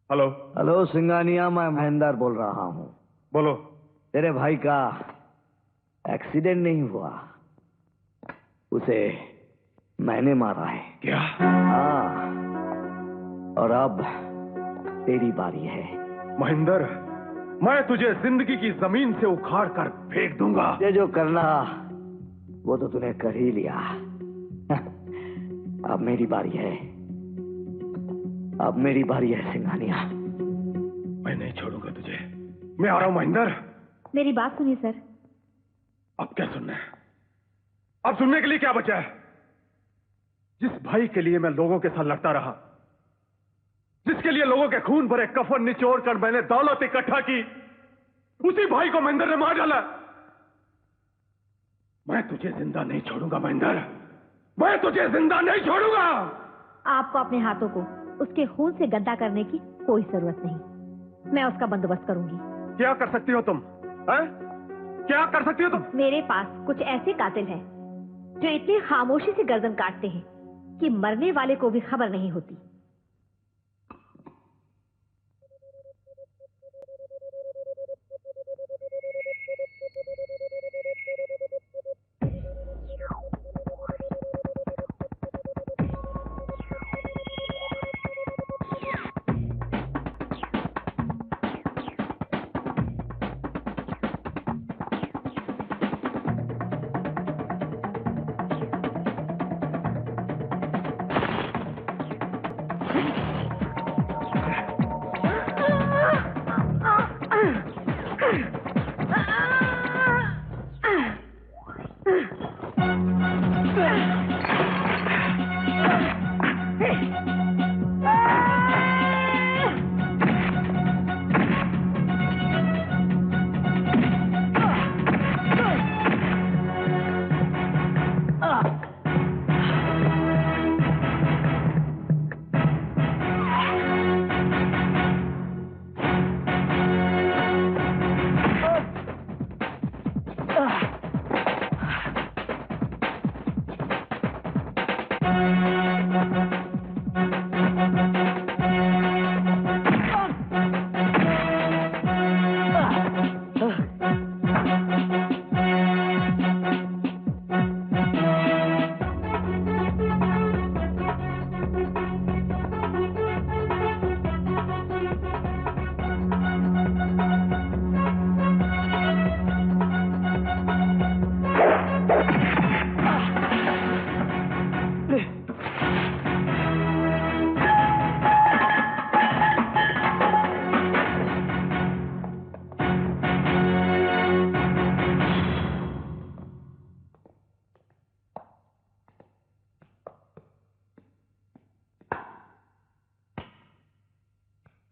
हेलो। हेलो सिंगानिया, मैं महेंद्र बोल रहा हूँ। बोलो। तेरे भाई का एक्सीडेंट नहीं हुआ, उसे मैंने मारा है। क्या? हाँ, और अब तेरी बारी है। महेंद्र, मैं तुझे जिंदगी की जमीन से उखाड़ कर फेंक दूंगा। ये जो करना वो तो तूने कर ही लिया। अब मेरी बारी है, अब मेरी बारी है सिंघानिया। मैं नहीं छोड़ूंगा तुझे। मैं आ रहा हूं महेंद्र। मेरी बात सुनिए सर। अब क्या सुनना है? अब सुनने के लिए क्या बचा है? जिस भाई के लिए मैं लोगों के साथ लड़ता रहा, जिसके लिए लोगों के खून भरे कफन निचोड़ कर मैंने दौलत इकट्ठा की, उसी भाई को महेंद्र ने मार डाला। मैं तुझे जिंदा नहीं छोड़ूंगा महेंद्र, मैं तुझे जिंदा नहीं छोड़ूंगा। आपको अपने हाथों को उसके खून से गंदा करने की कोई जरूरत नहीं। मैं उसका बंदोबस्त करूंगी। क्या कर सकती हो तुम? है? क्या कर सकती हो तुम? मेरे पास कुछ ऐसे कातिल हैं जो इतनी खामोशी से गर्दन काटते हैं कि मरने वाले को भी खबर नहीं होती।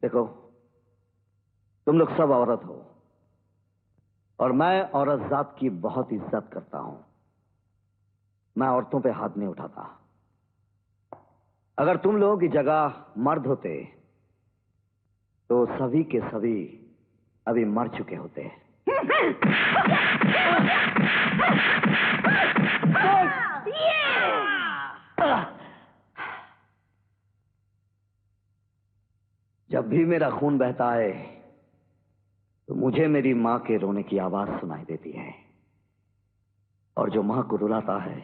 देखो, तुम लोग सब औरत हो और मैं औरत जात की बहुत इज्जत करता हूं। मैं औरतों पे हाथ नहीं उठाता। अगर तुम लोगों की जगह मर्द होते तो सभी के सभी अभी मर चुके होते। जब भी मेरा खून बहता है तो मुझे मेरी मां के रोने की आवाज सुनाई देती है, और जो मां को रुलाता है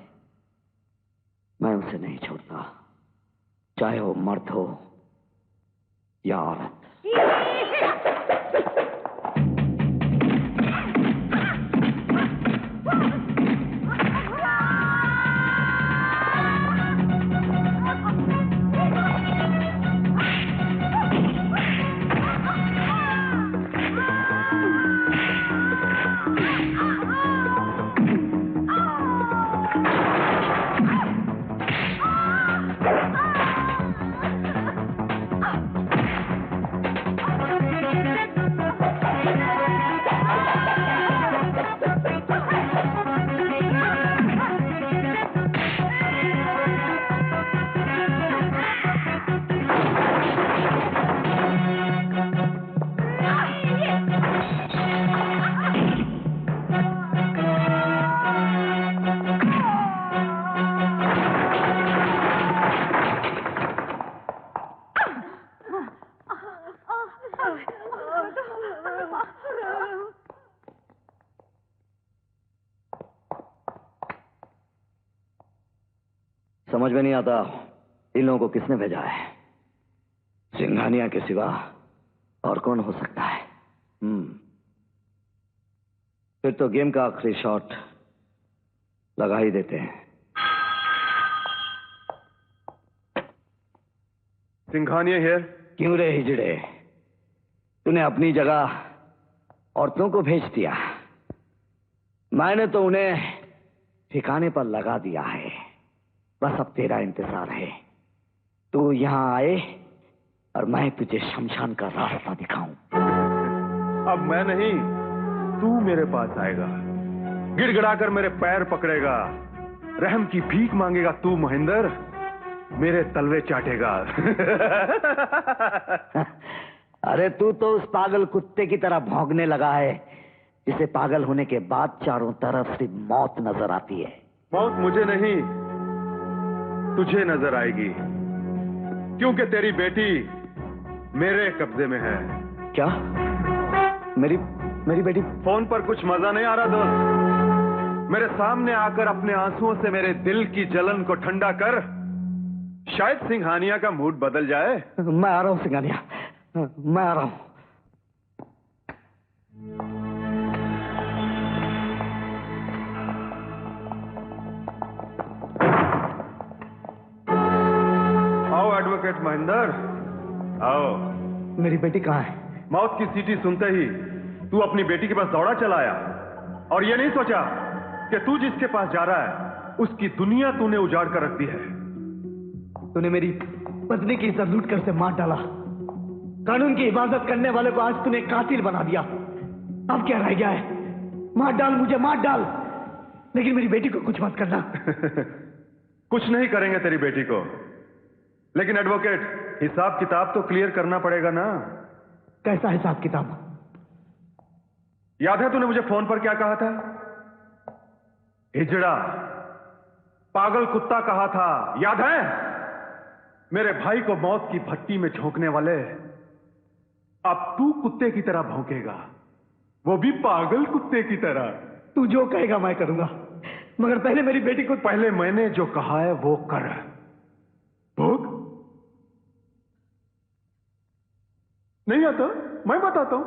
मैं उसे नहीं छोड़ता, चाहे वो मर्द हो या औरत। समझ में नहीं आता इन लोगों को किसने भेजा है। सिंघानिया के सिवा और कौन हो सकता है? फिर तो गेम का आखिरी शॉट लगा ही देते हैं। सिंघानिया हियर। क्यों रे हिजड़े, तूने अपनी जगह औरतों को भेज दिया, मैंने तो उन्हें ठिकाने पर लगा दिया है। बस अब तेरा इंतजार है। तू यहां आए और मैं तुझे शमशान का रास्ता दिखाऊं। अब मैं नहीं, तू मेरे पास आएगा, गिड़गिड़ाकर मेरे पैर पकड़ेगा, रहम की भीख मांगेगा। तू महेंद्र मेरे तलवे चाटेगा। अरे तू तो उस पागल कुत्ते की तरह भौंकने लगा है जिसे पागल होने के बाद चारों तरफ से मौत नजर आती है। मौत मुझे नहीं, तुझे नजर आएगी, क्योंकि तेरी बेटी मेरे कब्जे में है। क्या? मेरी बेटी? फोन पर कुछ मजा नहीं आ रहा दोस्त? मेरे सामने आकर अपने आंसुओं से मेरे दिल की जलन को ठंडा कर, शायद सिंघानिया का मूड बदल जाए। मैं आ रहा हूं सिंघानिया, मैं आ रहा हूं। आओ एडवोकेट महेंद्र, आओ। मेरी बेटी कहाँ है? मौत की सीटी सुनते ही तू अपनी बेटी के पास दौड़ा चला आया और ये नहीं सोचा कि तू जिसके पास जा रहा है उसकी दुनिया तूने उजाड़ कर रख दी है। तूने मेरी पत्नी की इज्जत लूट कर से मार डाला, कानून की हिफाजत करने वाले को आज तूने कातिल बना दिया। अब क्या रह गया है? मार डाल मुझे, मार डाल, लेकिन मेरी बेटी को कुछ मत करना। कुछ नहीं करेंगे तेरी बेटी को, लेकिन एडवोकेट हिसाब किताब तो क्लियर करना पड़ेगा ना। कैसा हिसाब किताब? याद है तूने मुझे फोन पर क्या कहा था? हिजड़ा, पागल कुत्ता कहा था, याद है? मेरे भाई को मौत की भट्टी में झोंकने वाले, अब तू कुत्ते की तरह भौंकेगा, वो भी पागल कुत्ते की तरह। तू जो कहेगा मैं करूंगा, मगर पहले मेरी बेटी को। पहले मैंने जो कहा है वो कर। भोग नहीं आता, मैं बताता हूं।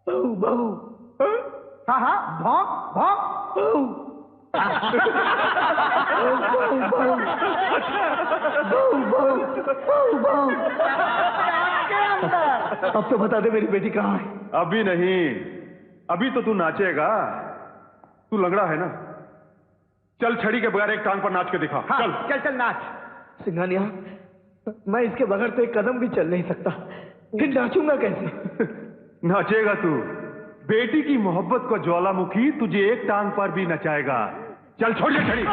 बहू बहू, हाँ हाँ, भौंक भौंक। अब तो बता दे मेरी बेटी कहाँ है? अभी नहीं, अभी तो तू नाचेगा। तू लंगड़ा है ना, चल छड़ी के बगैर एक टांग पर नाच के दिखा। हाँ, चल चल चल नाच। सिंघानिया, मैं इसके बगैर तो एक कदम भी चल नहीं सकता, फिर नाचूंगा कैसे? नाचेगा तू, बेटी की मोहब्बत को ज्वालामुखी तुझे एक टांग पर भी नचाएगा। चल छोड़ ये छड़ी।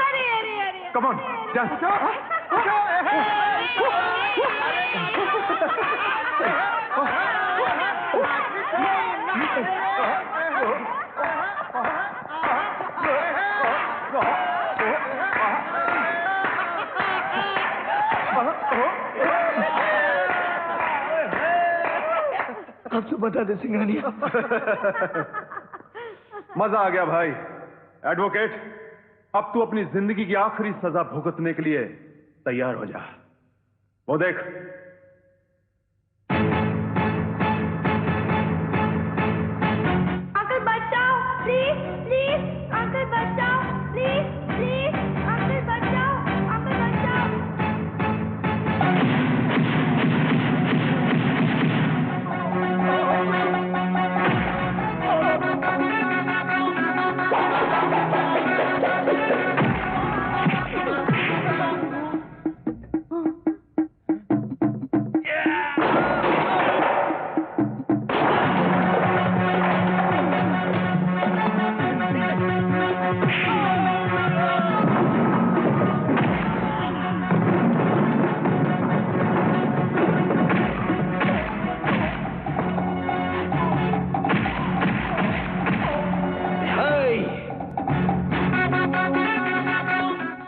अरे अरे अरे, कम ऑन, अब तो बता दे सिंघानिया। मजा आ गया भाई। एडवोकेट, अब तू अपनी जिंदगी की आखिरी सजा भुगतने के लिए तैयार हो जा। वो देख, अंकल बचाओ प्लीज प्लीज, अंकल बचाओ प्लीज प्लीज, अंकल बचाओ, अंकल बचाओ।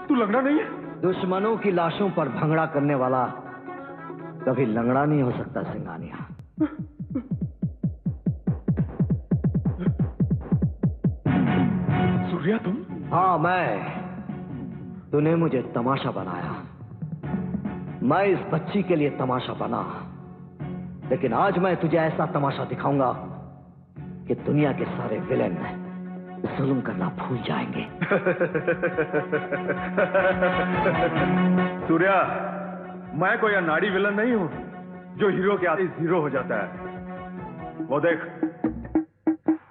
तू लंगड़ा नहीं है? दुश्मनों की लाशों पर भंगड़ा करने वाला कभी लंगड़ा नहीं हो सकता सिंगानिया। सूर्या तुम? हाँ मैं। तूने मुझे तमाशा बनाया, मैं इस बच्ची के लिए तमाशा बना, लेकिन आज मैं तुझे ऐसा तमाशा दिखाऊंगा कि दुनिया के सारे विलेन जुल्म करना भूल जाएंगे। सूर्या, मैं कोई अनाड़ी विलन नहीं हूं जो हीरो के आगे जीरो हो जाता है। वो देख,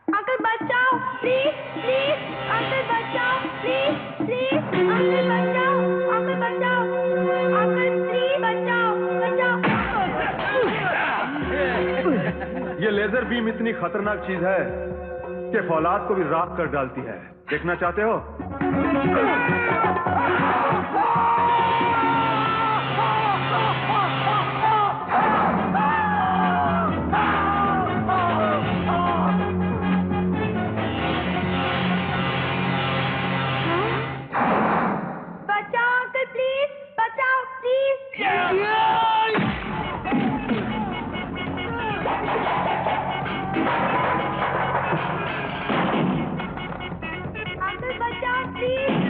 अंकल बचाओ प्लीज प्लीज, अंकल बचाओ प्लीज प्लीज, अंकल बचाओ, अंकल बचाओ, अंकल प्लीज बचाओ बचाओ। ये लेजर बीम इतनी खतरनाक चीज है कि फौलाद को भी राख कर डालती है। देखना चाहते हो? बचाओ अंकल प्लीज, बचाओ प्लीज। अंकल बचाओ प्लीज।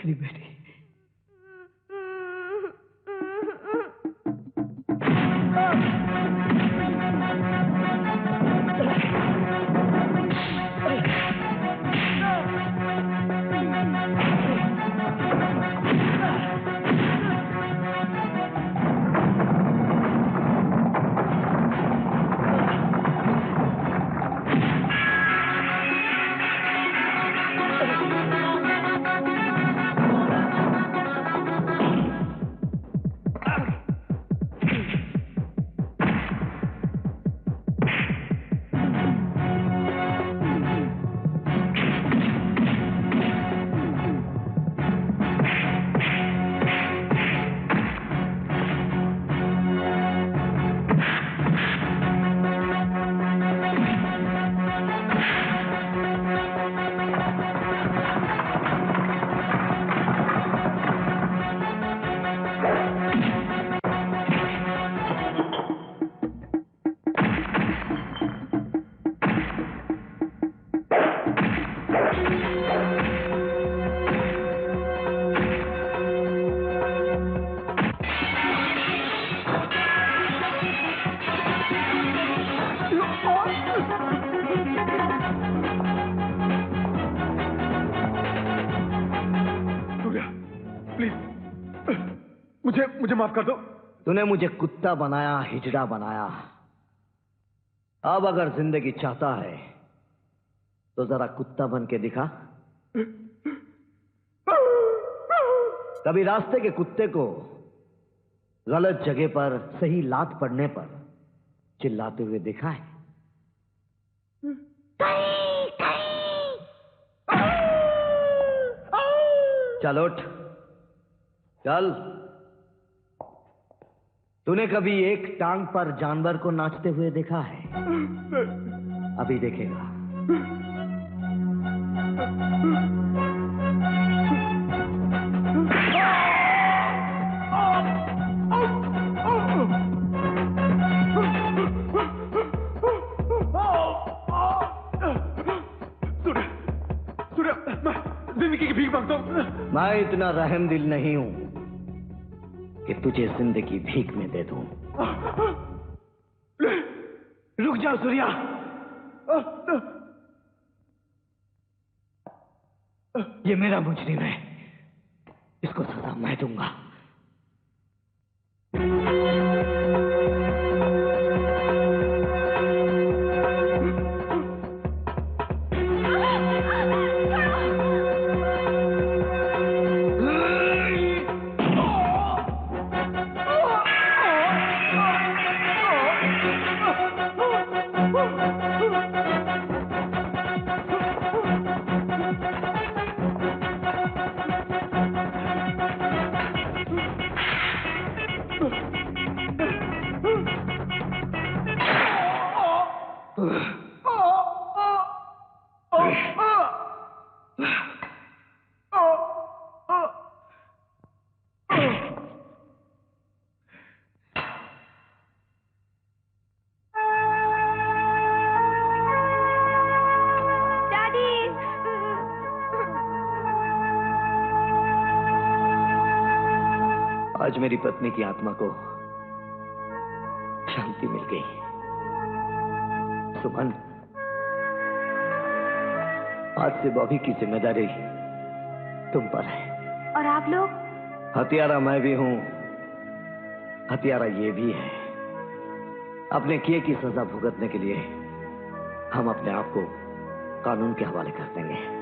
मेरी बेटी। मुझे माफ कर दो। तूने मुझे कुत्ता बनाया, हिजड़ा बनाया। अब अगर जिंदगी चाहता है तो जरा कुत्ता बन के दिखा। कभी रास्ते के कुत्ते को गलत जगह पर सही लात पड़ने पर चिल्लाते हुए देखा है? चल उठ, चल। तूने कभी एक टांग पर जानवर को नाचते हुए देखा है? अभी देखेगा। जिंदगी की भीख मांगता हूं। मैं इतना रहमदिल नहीं हूं कि तुझे जिंदगी भीख में दे दूं। रुक जाओ सूर्या। ये मेरा मुजरिम है, इसको सजा मैं दूंगा। आज मेरी पत्नी की आत्मा को शांति मिल गई। सुमन, आज से बॉबी की जिम्मेदारी तुम पर है। और आप लोग? हत्यारा मैं भी हूं, हत्यारा ये भी है। अपने किए की सजा भुगतने के लिए हम अपने आप को कानून के हवाले कर देंगे।